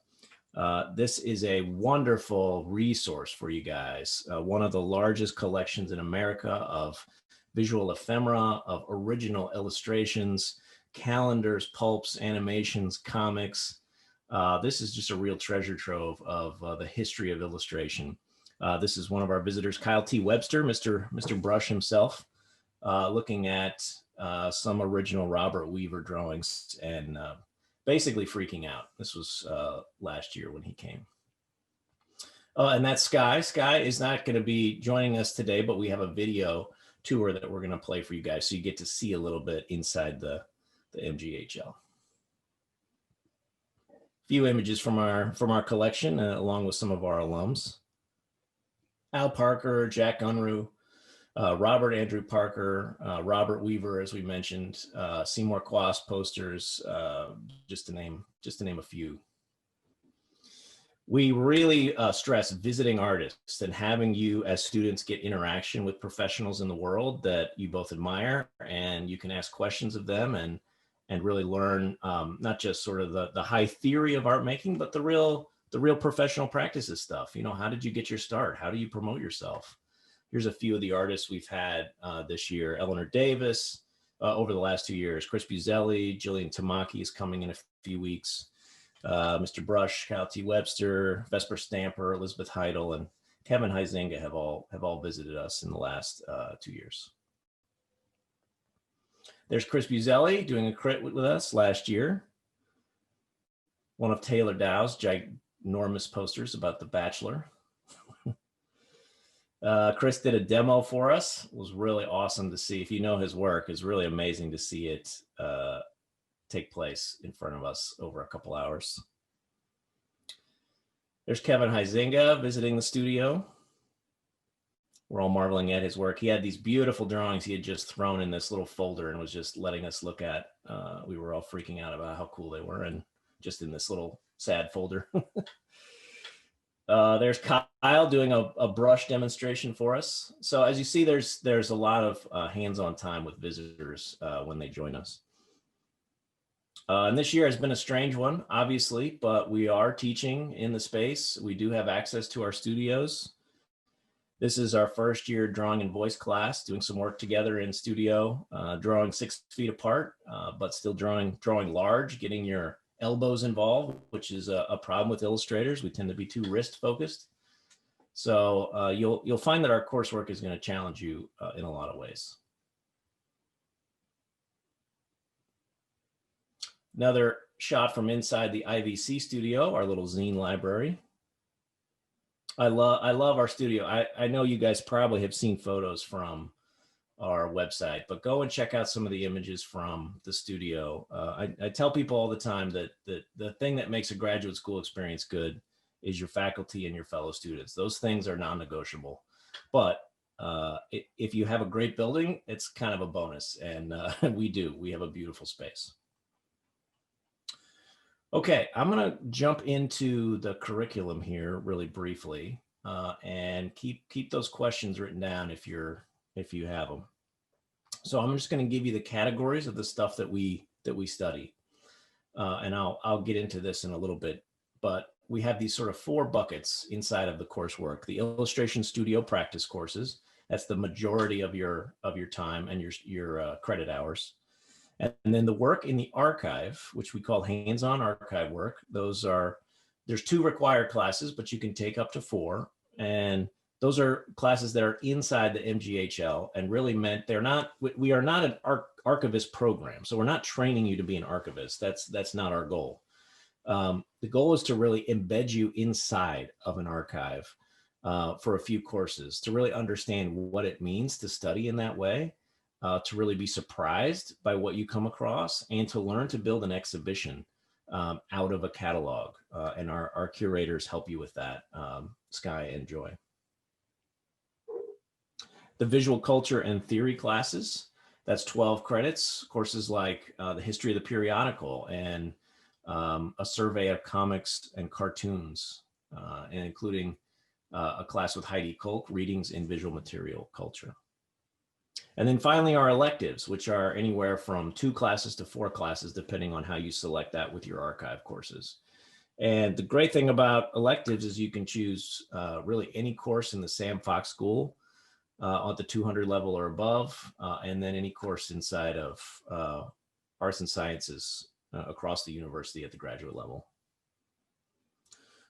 This is a wonderful resource for you guys. One of the largest collections in America of visual ephemera, of original illustrations, calendars, pulps, animations, comics. This is just a real treasure trove of the history of illustration. This is one of our visitors, Kyle T. Webster, Mr. Brush himself, looking at some original Robert Weaver drawings and basically freaking out. This was last year when he came. And that's Sky. Sky is not going to be joining us today, but we have a video tour that we're going to play for you guys, so you get to see a little bit inside the MGHL. Few images from our collection, along with some of our alums. Al Parker, Jack Unruh, Robert Andrew Parker, Robert Weaver, as we mentioned, Seymour Quast posters, just to name a few. We really stress visiting artists and having you as students get interaction with professionals in the world that you both admire, and you can ask questions of them and really learn not just sort of the high theory of art making, but the real professional practices stuff. You know, how did you get your start? How do you promote yourself? Here's a few of the artists we've had this year. Eleanor Davis over the last 2 years. Chris Buzelli, Jillian Tamaki is coming in a few weeks. Mr. Brush, Kyle T. Webster, Vesper Stamper, Elizabeth Heidel, and Kevin Huizinga have all visited us in the last 2 years. There's Chris Buzelli doing a crit with us last year. One of Taylor Dow's ginormous posters about The Bachelor. Chris did a demo for us. It was really awesome to see. If you know his work, it's really amazing to see it take place in front of us over a couple hours. There's Kevin Huizinga visiting the studio. We're all marveling at his work. He had these beautiful drawings he had just thrown in this little folder and was just letting us look at. We were all freaking out about how cool they were, and just in this little sad folder. There's Kyle doing a brush demonstration for us. So as you see, there's a lot of hands-on time with visitors when they join us. And this year has been a strange one, obviously, but we are teaching in the space. We do have access to our studios. This is our first year drawing and voice class, doing some work together in studio, drawing 6 feet apart, but still drawing large, getting your elbows involved, which is a problem with illustrators. We tend to be too wrist focused. So you'll find that our coursework is going to challenge you in a lot of ways. Another shot from inside the IVC studio, our little zine library. I love our studio. I know you guys probably have seen photos from our website, but go and check out some of the images from the studio. I tell people all the time that the thing that makes a graduate school experience good is your faculty and your fellow students. Those things are non-negotiable. But if you have a great building, it's kind of a bonus, and we have a beautiful space. Okay, I'm going to jump into the curriculum here really briefly, and keep those questions written down if you have them. So I'm just going to give you the categories of the stuff that we study, and I'll get into this in a little bit. But we have these sort of 4 buckets inside of the coursework: the illustration studio practice courses. That's the majority of your time and your credit hours. And then the work in the archive, which we call hands-on archive work. There's 2 required classes, but you can take up to 4. And those are classes that are inside the MGHL and really meant we are not an archivist program. So we're not training you to be an archivist. That's not our goal. The goal is to really embed you inside of an archive for a few courses to really understand what it means to study in that way. To really be surprised by what you come across, and to learn to build an exhibition out of a catalog. And our curators help you with that, Sky and Joy. the visual culture and theory classes. That's 12 credits. Courses like the history of the periodical and a survey of comics and cartoons, and including a class with Heidi Kolk, readings in visual material culture. And then finally, our electives, which are anywhere from 2 classes to 4 classes, depending on how you select that with your archive courses. And the great thing about electives is you can choose really any course in the Sam Fox School at the 200 level or above, and then any course inside of arts and sciences across the university at the graduate level.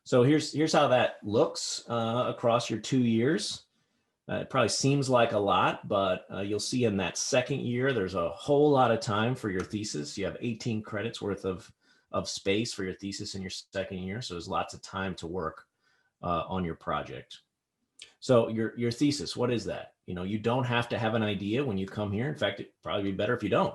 So here's how that looks across your 2 years. It probably seems like a lot, but you'll see in that second year, there's a whole lot of time for your thesis. You have 18 credits worth of space for your thesis in your second year. So there's lots of time to work on your project. So your thesis, what is that? You don't have to have an idea when you come here. In fact, it'd probably be better if you don't.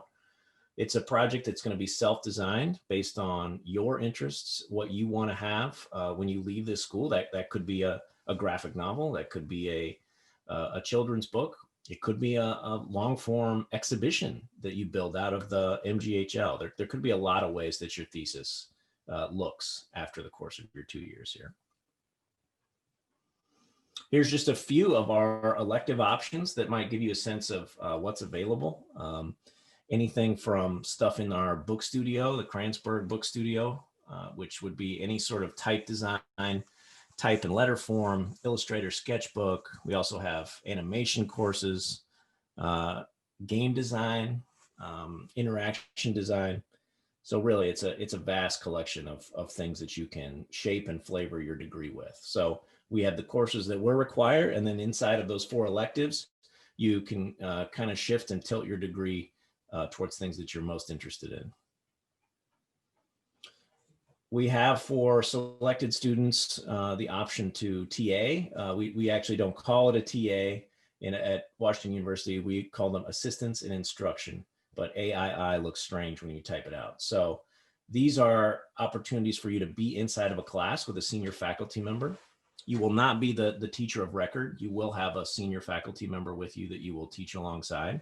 It's a project that's going to be self-designed based on your interests, what you want to have when you leave this school. That could be a graphic novel. That could be a children's book. It could be a long form exhibition that you build out of the MGHL. There could be a lot of ways that your thesis looks after the course of your 2 years here. Here's just a few of our elective options that might give you a sense of what's available. Anything from stuff in our book studio, the Kransberg Book Studio, which would be any sort of type design, type and letter form, Illustrator sketchbook. We also have animation courses, game design, interaction design. So really it's a vast collection of things that you can shape and flavor your degree with. So we have the courses that were required, and then inside of those 4 electives, you can kind of shift and tilt your degree towards things that you're most interested in. We have for selected students the option to TA. We actually don't call it a TA at Washington University. We call them assistants in instruction, but AII looks strange when you type it out. So these are opportunities for you to be inside of a class with a senior faculty member. You will not be the teacher of record. You will have a senior faculty member with you that you will teach alongside.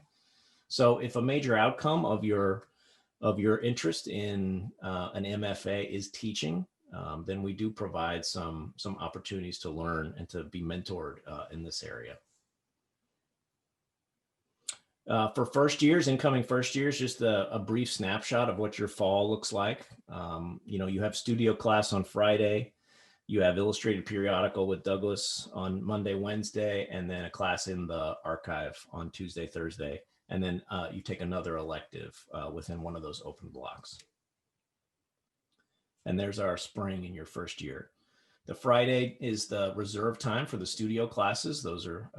So if a major outcome of your interest in an MFA is teaching, then we do provide some opportunities to learn and to be mentored in this area. For first years, incoming first years, just a brief snapshot of what your fall looks like. You have studio class on Friday. You have illustrated periodical with Douglas on Monday, Wednesday, and then a class in the archive on Tuesday, Thursday. And then you take another elective within one of those open blocks. And there's our spring in your first year. The Friday is the reserve time for the studio classes. Those are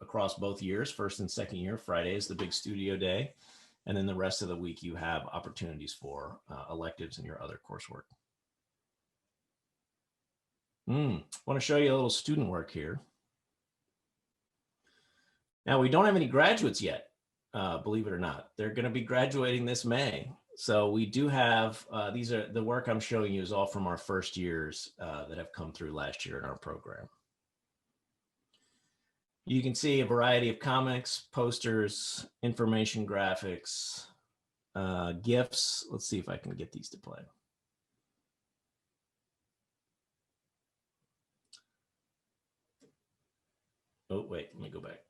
across both years, first and second year. Friday is the big studio day. And then the rest of the week, you have opportunities for electives in your other coursework. I want to show you a little student work here. Now, we don't have any graduates yet, believe it or not. They're going to be graduating this May. So we do have, these are the work I'm showing you is all from our first years that have come through last year in our program. You can see a variety of comics, posters, information graphics, GIFs. Let's see if I can get these to play. Oh, wait, let me go back.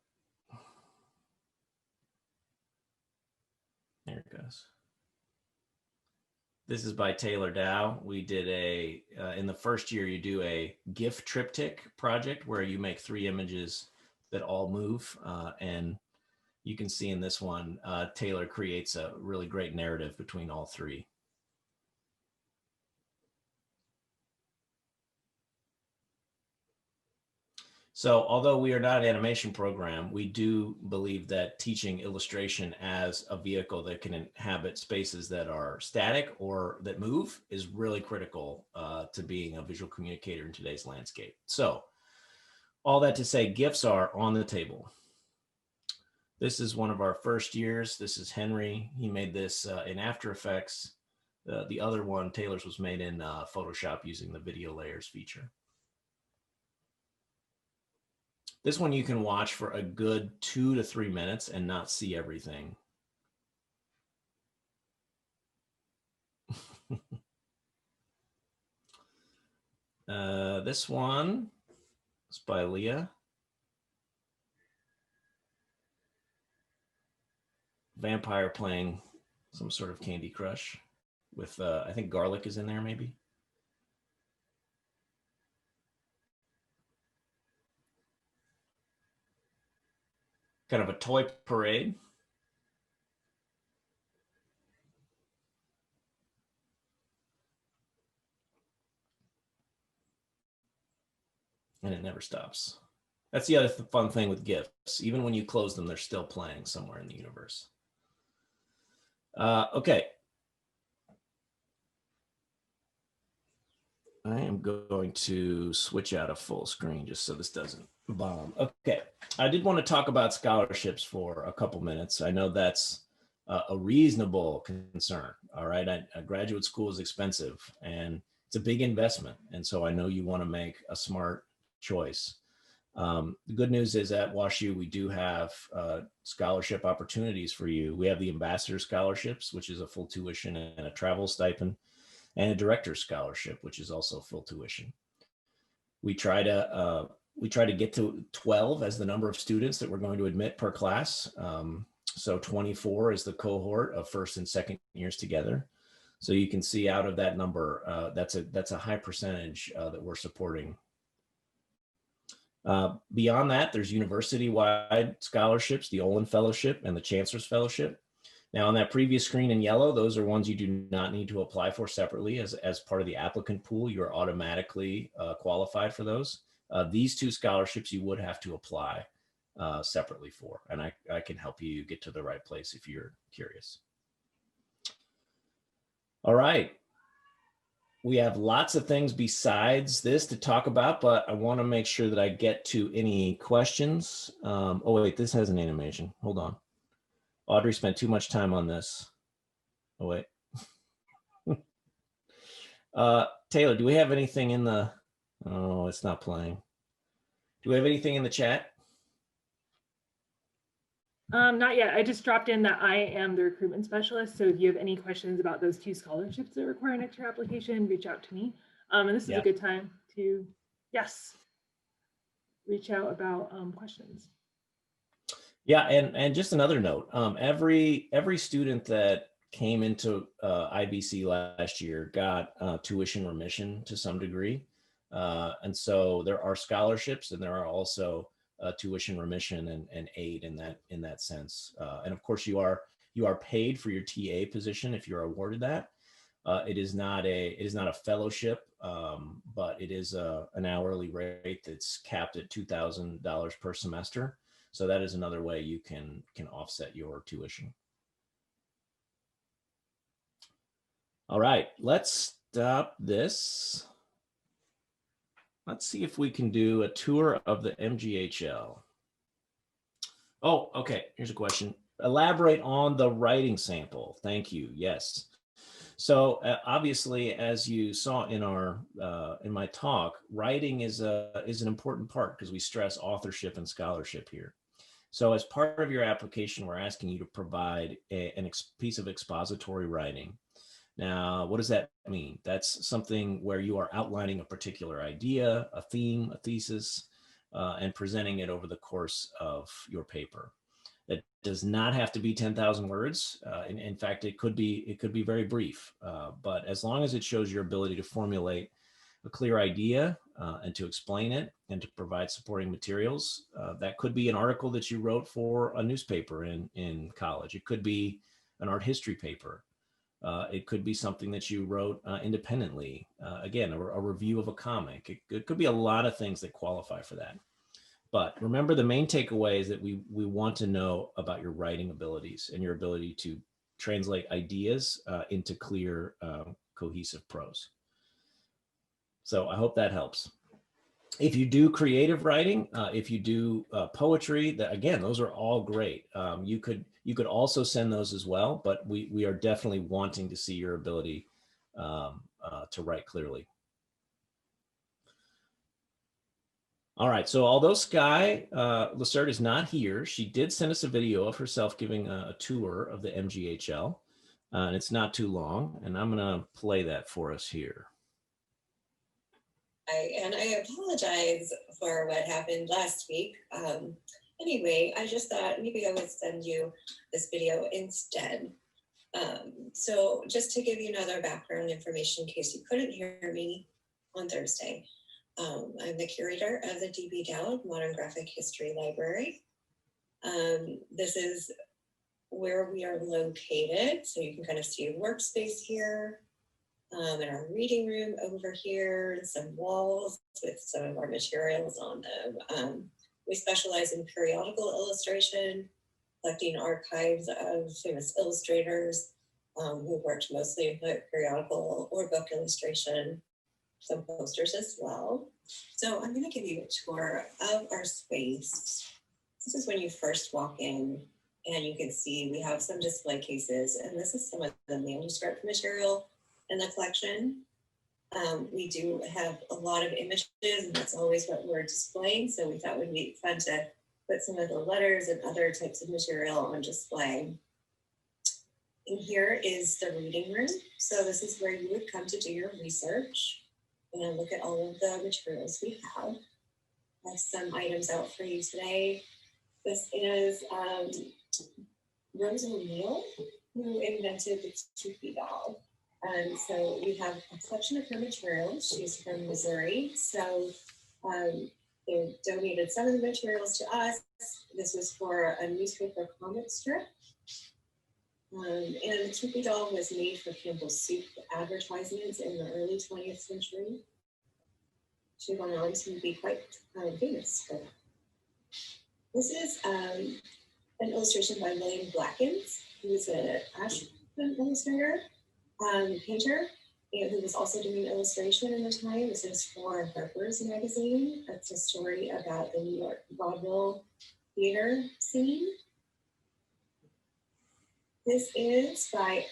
There it goes. This is by Taylor Dow. We did in the first year, you do a GIF triptych project where you make 3 images that all move. And you can see in this one, Taylor creates a really great narrative between all 3. So although we are not an animation program, we do believe that teaching illustration as a vehicle that can inhabit spaces that are static or that move is really critical to being a visual communicator in today's landscape. So all that to say, GIFs are on the table. This is one of our first years. This is Henry. He made this in After Effects. The other one, Taylor's, was made in Photoshop using the video layers feature. This one you can watch for a good 2 to 3 minutes and not see everything. This one is by Leah. Vampire playing some sort of Candy Crush with, I think garlic is in there maybe. Kind of a toy parade. And it never stops. That's the other fun thing with gifts. Even when you close them, they're still playing somewhere in the universe. Okay. I am going to switch out of full screen just so this doesn't bomb. Okay. I did want to talk about scholarships for a couple minutes. I know that's a reasonable concern. All right. A graduate school is expensive and it's a big investment. And so I know you want to make a smart choice. The good news is at WashU, we do have scholarship opportunities for you. We have the Ambassador Scholarships, which is a full tuition and a travel stipend, and a Director's Scholarship, which is also full tuition. We try to get to 12 as the number of students that we're going to admit per class. So 24 is the cohort of first and second years together. So you can see out of that number, that's a high percentage that we're supporting. Beyond that, there's university-wide scholarships, the Olin Fellowship and the Chancellor's Fellowship. Now on that previous screen in yellow, those are ones you do not need to apply for separately. As part of the applicant pool, you're automatically qualified for those. These two scholarships you would have to apply separately for, and I can help you get to the right place if you're curious. All right. We have lots of things besides this to talk about, but I want to make sure that I get to any questions. Oh, wait, this has an animation. Hold on. Audrey spent too much time on this. Oh, wait. Taylor, do we have anything in the, oh, it's not playing. Do we have anything in the chat? Not yet. I just dropped in that I am the recruitment specialist. So if you have any questions about those two scholarships that require an extra application, reach out to me. And this is a good time to, yes, reach out about questions. Yeah, and just another note, every student that came into IBC last year got tuition remission to some degree. And so there are scholarships and there are also tuition remission and aid in that sense. And of course you are paid for your TA position if you're awarded that. It is not a fellowship, but it is an hourly rate that's capped at $2,000 per semester. So that is another way you can offset your tuition. All right, let's stop this. Let's see if we can do a tour of the MGHL. Oh, okay, here's a question. Elaborate on the writing sample. Thank you, yes. So obviously, as you saw in my talk, writing is an important part because we stress authorship and scholarship here. So as part of your application, we're asking you to provide a piece of expository writing. Now, what does that mean? That's something where you are outlining a particular idea, a theme, a thesis, and presenting it over the course of your paper. It does not have to be 10,000 words. In fact, it could be very brief, but as long as it shows your ability to formulate a clear idea and to explain it and to provide supporting materials, that could be an article that you wrote for a newspaper in college. It could be an art history paper. It could be something that you wrote independently. Again, a review of a comic. It could be a lot of things that qualify for that. But remember, the main takeaway is that we want to know about your writing abilities and your ability to translate ideas into clear, cohesive prose. So I hope that helps. If you do creative writing, if you do poetry, again, those are all great. You could also send those as well, but we are definitely wanting to see your ability to write clearly. All right, so although Sky Lacerte is not here, she did send us a video of herself giving a tour of the MGHL, and it's not too long, and I'm gonna play that for us here. And I apologize for what happened last week. Anyway, I just thought maybe I would send you this video instead. So just to give you another background information in case you couldn't hear me on Thursday. I'm the curator of the DB Dowd Modern Graphic History Library. This is where we are located. So you can kind of see a workspace here, and our reading room over here, and some walls with some of our materials on them. We specialize in periodical illustration, collecting archives of famous illustrators who worked mostly in periodical or book illustration, some posters as well. So I'm going to give you a tour of our space. This is when you first walk in, and you can see we have some display cases, and this is some of the manuscript material in the collection. We do have a lot of images, and that's always what we're displaying. So we thought it would be fun to put some of the letters and other types of material on display. And here is the reading room. So this is where you would come to do your research and look at all of the materials we have. I have some items out for you today. This is Rose O'Neill, who invented the Troopy doll. And so we have a collection of her materials. She's from Missouri. So they donated some of the materials to us. This was for a newspaper comic strip. And the Troopy doll was made for Campbell's Soup advertisements in the early 20th century. She went on to be quite famous for that. This is an illustration by William Blackens, who was an Ashland illustrator, painter, and who was also doing illustration in the time. This is for Harper's Magazine. It's a story about the New York vaudeville theater scene. This is by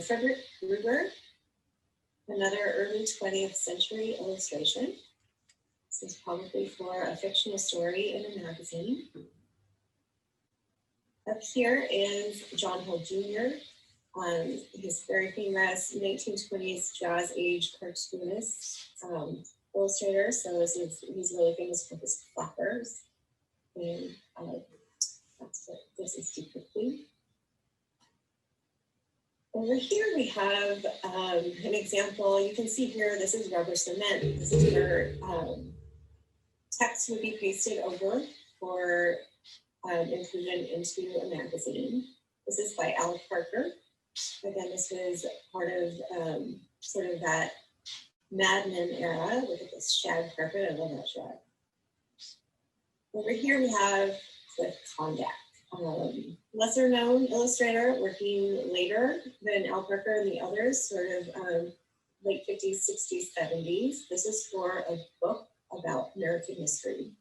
Frederick Gruber, another early 20th century illustration. This is probably for a fictional story in a magazine. Up here is John Hill Jr. He's very famous 1920s jazz age cartoonist, illustrator. So he's really famous for his flappers. And that's what this is depicting. Over here we have an example. You can see here, this is rubber cement. This is where text would be pasted over for inclusion into a magazine. This is by Al Parker. Again, this was part of sort of that Mad Men era. Look at this shag carpet. I love that shag. Over here we have Cliff Kondak. Lesser known illustrator working later than Al Parker and the others, sort of late 50s, 60s, 70s. This is for a book about American history.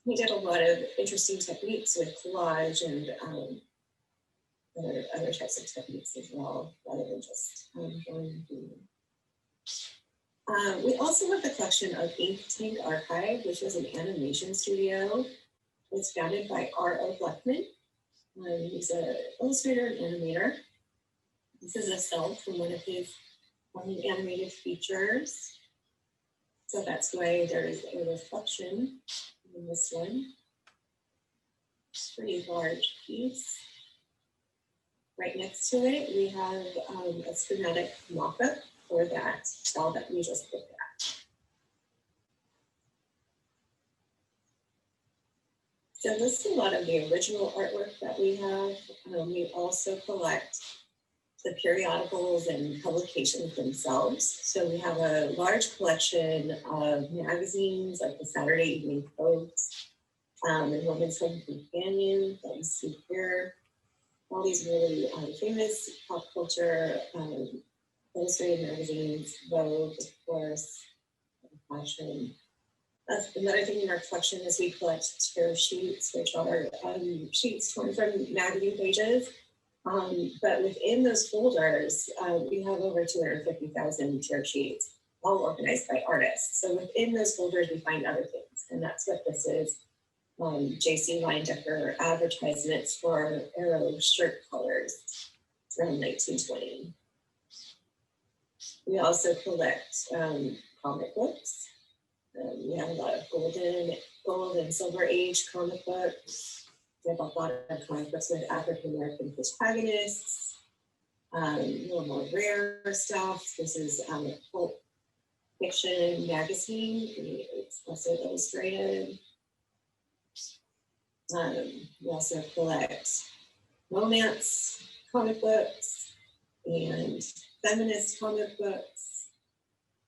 He did a lot of interesting techniques with collage and other types of techniques as well, rather than just drawing. We also have the collection of Ink Tank Archive, which was an animation studio. It's founded by R.O. Bleckman. He's an illustrator and animator. This is a cell from one of his animated features. So that's why there is a reflection in this one. Pretty large piece. Right next to it, we have a schematic mock-up for that cell that we just looked at. So this is a lot of the original artwork that we have. We also collect the periodicals and publications themselves. So we have a large collection of magazines like the Saturday Evening Post, and Women's Home Companion that you see here. All these really famous pop culture illustrated magazines, Vogue, of course, fashion. Another thing in our collection is we collect tear sheets, which are sheets torn from magazine pages. But within those folders, we have over 250,000 tear sheets. all organized by artists. So within those folders, we find other things, and that's what this is. J.C. Weindecker advertisements for Arrow shirt colors from 1920. We also collect comic books. We have a lot of gold and silver age comic books. We have a lot of comic books with African American protagonists. A little more rare stuff. This is a Pulp Fiction magazine. It's also illustrated. We also collect romance comic books and feminist comic books,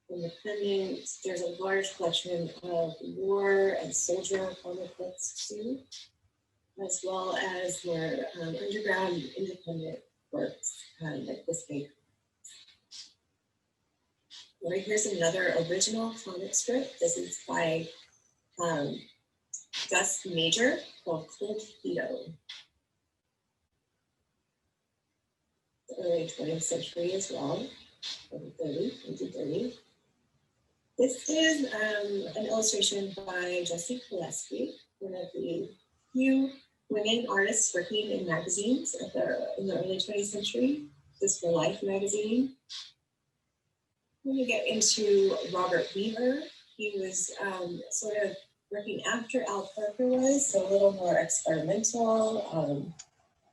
independent. There's a large collection of war and soldier comic books too, as well as more underground independent works like this big. Right, here's another original comic strip. This is by Gus Major called Cold Hito. The early 20th century as well, 1930. This is an illustration by Jessie Koleski, one of the few women artists working in magazines in the early 20th century. This for Life magazine. When we get into Robert Weaver, he was sort of working after Al Parker was, so a little more experimental,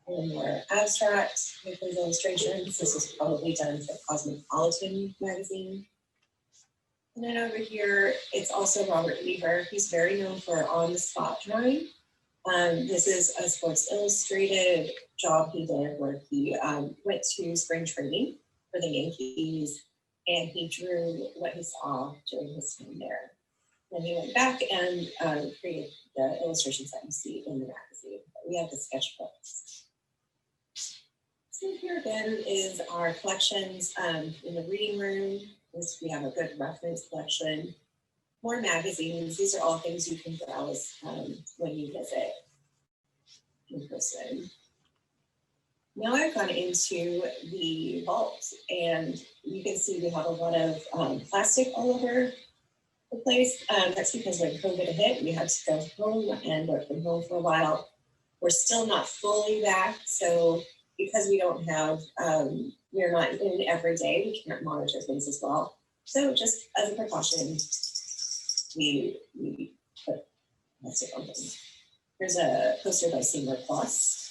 a little more abstract with his illustrations. This was probably done for Cosmopolitan magazine. And then over here, it's also Robert Weaver. He's very known for on-the-spot drawing. This is a Sports Illustrated job he did where he went to spring training for the Yankees and he drew what he saw during his time there. Then he went back and created the illustrations that you see in the magazine. We have the sketchbooks. So here again is our collections in the reading room. We have a good reference collection. More magazines. These are all things you can browse when you visit in person. Now I've gone into the vault and you can see we have a lot of plastic all over the place. That's because when COVID hit, we had to go home and work from home for a while. We're still not fully back. So because we don't have, we're not in every day, we can't monitor things as well. So just as a precaution, we put plastic on things. Here's a poster by Seymour Kloss.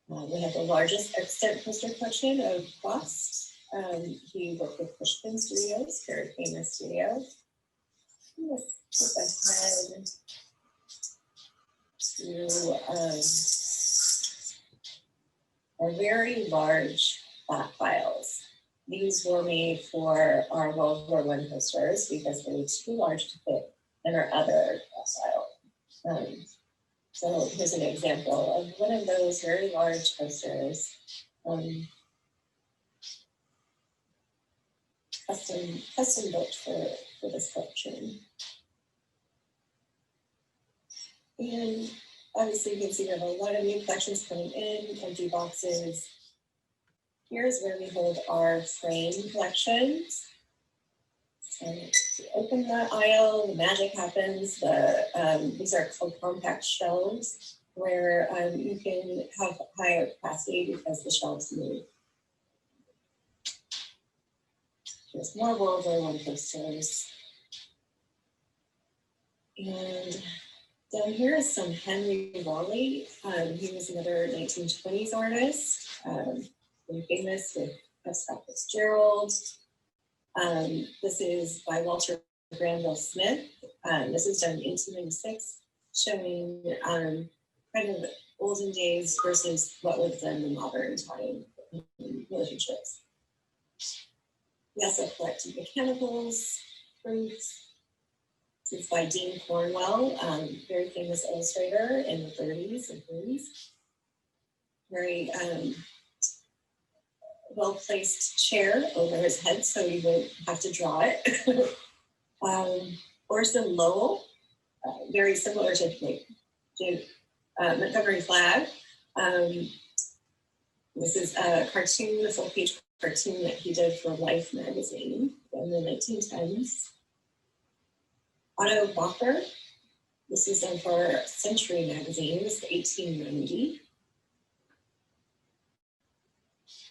We have the largest extant poster collection of Kloss. He worked with Pushkin Studios, very famous studio. Let's flip ahead to our very large flat files. These were made for our World War I posters because they were too large to fit in our other file. So here's an example of one of those very large posters. Custom built for this collection. And obviously you can see we have a lot of new collections coming in, empty boxes. Here's where we hold our frame collections. So to open the aisle, the magic happens. These are called compact shelves where you can have higher capacity because the shelves move. There's more World War I posters. And down here is some Henry Wally. He was another 1920s artist, very famous with Scott Fitzgerald. This is by Walter Granville Smith. This is done in 1896, showing kind of olden days versus what was done in modern time in relationships. We also collect mechanicals, fruits. This is by Dean Cornwell, very famous illustrator in the 30s and 40s. Very well-placed chair over his head so he won't have to draw it. Orson Lowell, very similar to Montgomery Flagg. This is a cartoon, a full-page cartoon that he did for Life magazine in the 1910s. Otto Bacher, this is done for Century magazine, this is 1890.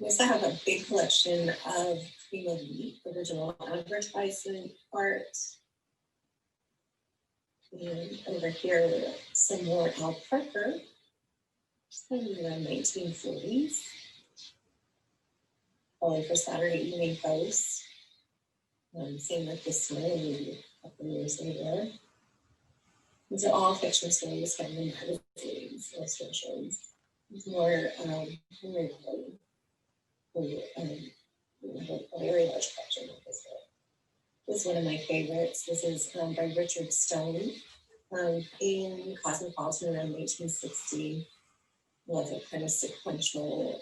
We also have a big collection of Cream of Wheat original advertisement art. And over here, some more Al Parker, from the 1940s. Probably for Saturday Evening Post. Same with this one, maybe a couple years later. These are all fiction stories from the magazines, illustrations. It's more very a very large collection of this book. This is one of my favorites. This is by Richard Stone in Cosmopolitan around 1960. Was a kind of sequential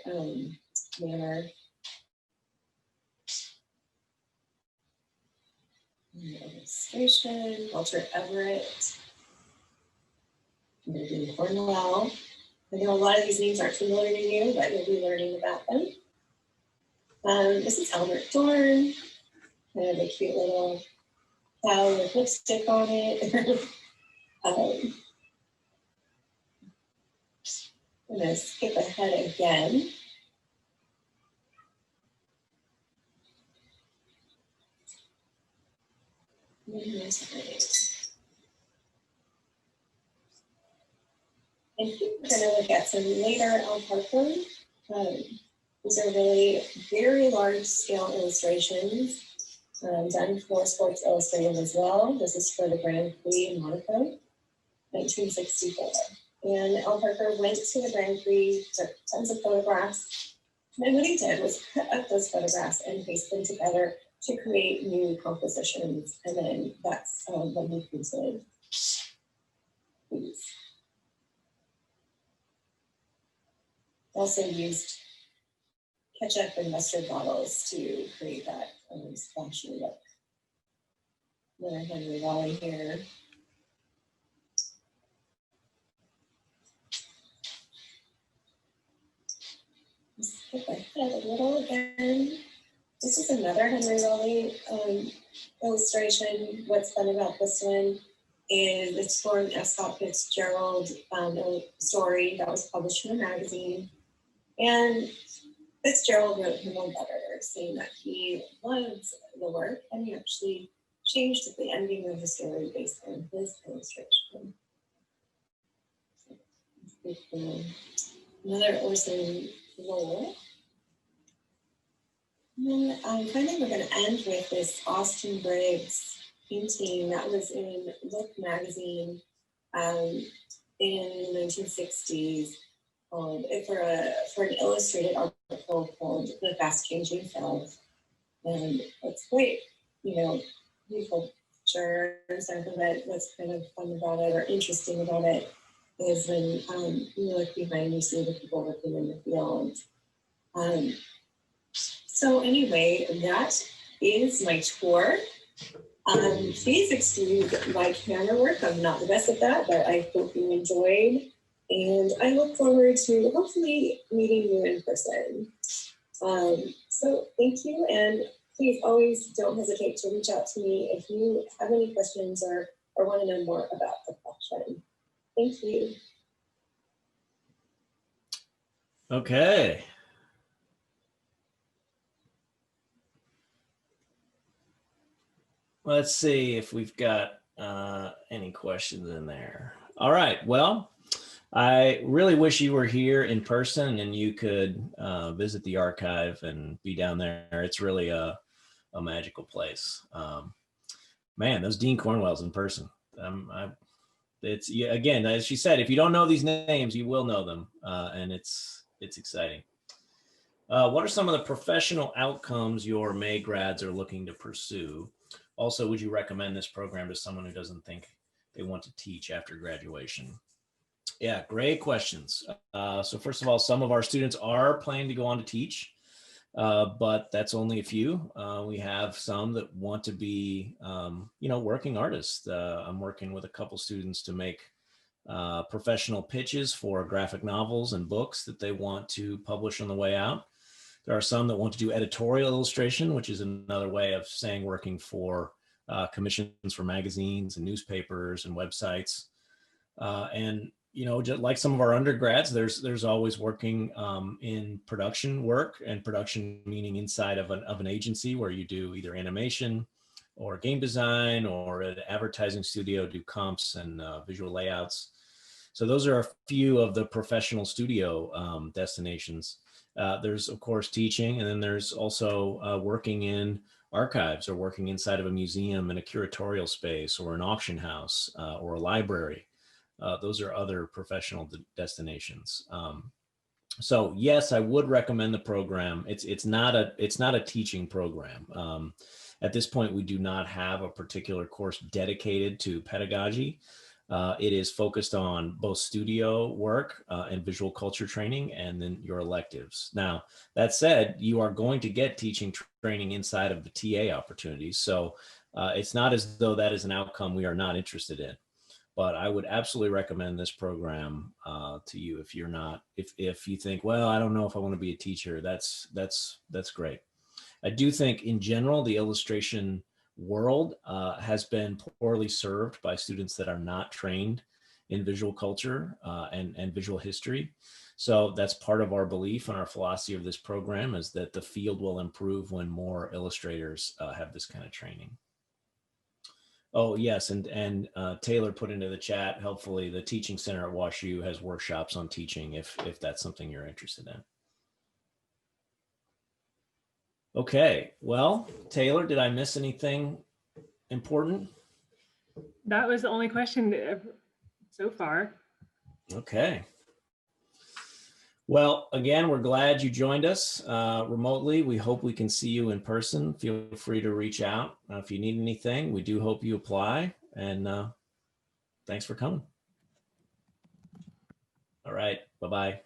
manner. Illustration, Walter Everett, Dean Cornwell. I know a lot of these names aren't familiar to you, but you'll be learning about them. This is Albert Dorn, kind of a cute little cow with lipstick on it. I'm going to skip ahead again. And here we're going to look at some later Al Parker. These are really very large scale illustrations done for Sports Illustrated as well. This is for the Grand Prix in Monaco, 1964. And Al Parker went to the Grand Prix, took tons of photographs. And what he did was cut up those photographs and paste them together to create new compositions. And then that's when he printed these. Also used ketchup and mustard bottles to create that splashy look. Another Henry Wally here. Skip ahead a little again. This is another Henry Wally illustration. What's fun about this one is it's from F. Scott Fitzgerald story that was published in a magazine. And Fitzgerald wrote him a letter saying that he loves the work, and he actually changed the ending of the story based on his illustration. Another Orson Welles. And then finally we're going to end with this Austin Briggs painting that was in Look magazine in the 1960s. For an illustrated article called The Fast Changing Self. And it's great, beautiful pictures. I think that what's kind of fun about it or interesting about it is when you look behind, you see the people working in the field. So anyway, that is my tour. Please excuse my camera work. I'm not the best at that, but I hope you enjoyed. And I look forward to hopefully meeting you in person. So thank you, and please always don't hesitate to reach out to me if you have any questions or want to know more about the collection. Thank you. Okay. Let's see if we've got any questions in there. All right, well, I really wish you were here in person and you could visit the archive and be down there. It's really a magical place. Man, those Dean Cornwells in person. It's again, as she said, if you don't know these names, you will know them, and it's exciting. What are some of the professional outcomes your May grads are looking to pursue? Also, would you recommend this program to someone who doesn't think they want to teach after graduation? Yeah, great questions. So first of all, some of our students are planning to go on to teach, but that's only a few. We have some that want to be, working artists. I'm working with a couple students to make professional pitches for graphic novels and books that they want to publish on the way out. There are some that want to do editorial illustration, which is another way of saying working for commissions for magazines and newspapers and websites. And you know, just like some of our undergrads, there's always working in production work, and production meaning inside of an agency where you do either animation or game design, or an advertising studio, do comps and visual layouts. So those are a few of the professional studio destinations. There's of course teaching, and then there's also working in archives, or working inside of a museum in a curatorial space, or an auction house, or a library. Those are other professional destinations. So yes, I would recommend the program. It's not a teaching program. At this point, we do not have a particular course dedicated to pedagogy. It is focused on both studio work and visual culture training, and then your electives. Now, that said, you are going to get teaching training inside of the TA opportunities. So it's not as though that is an outcome we are not interested in. But I would absolutely recommend this program to you if you're not, if you think, well, I don't know if I want to be a teacher. That's great. I do think in general, the illustration world has been poorly served by students that are not trained in visual culture and visual history. So that's part of our belief and our philosophy of this program, is that the field will improve when more illustrators have this kind of training. Oh yes, and Taylor put into the chat, helpfully, the Teaching Center at WashU has workshops on teaching if that's something you're interested in. Okay, well, Taylor, did I miss anything important? That was the only question so far. Okay. Well, again, we're glad you joined us remotely. We hope we can see you in person. Feel free to reach out if you need anything. We do hope you apply, and thanks for coming. All right, bye-bye.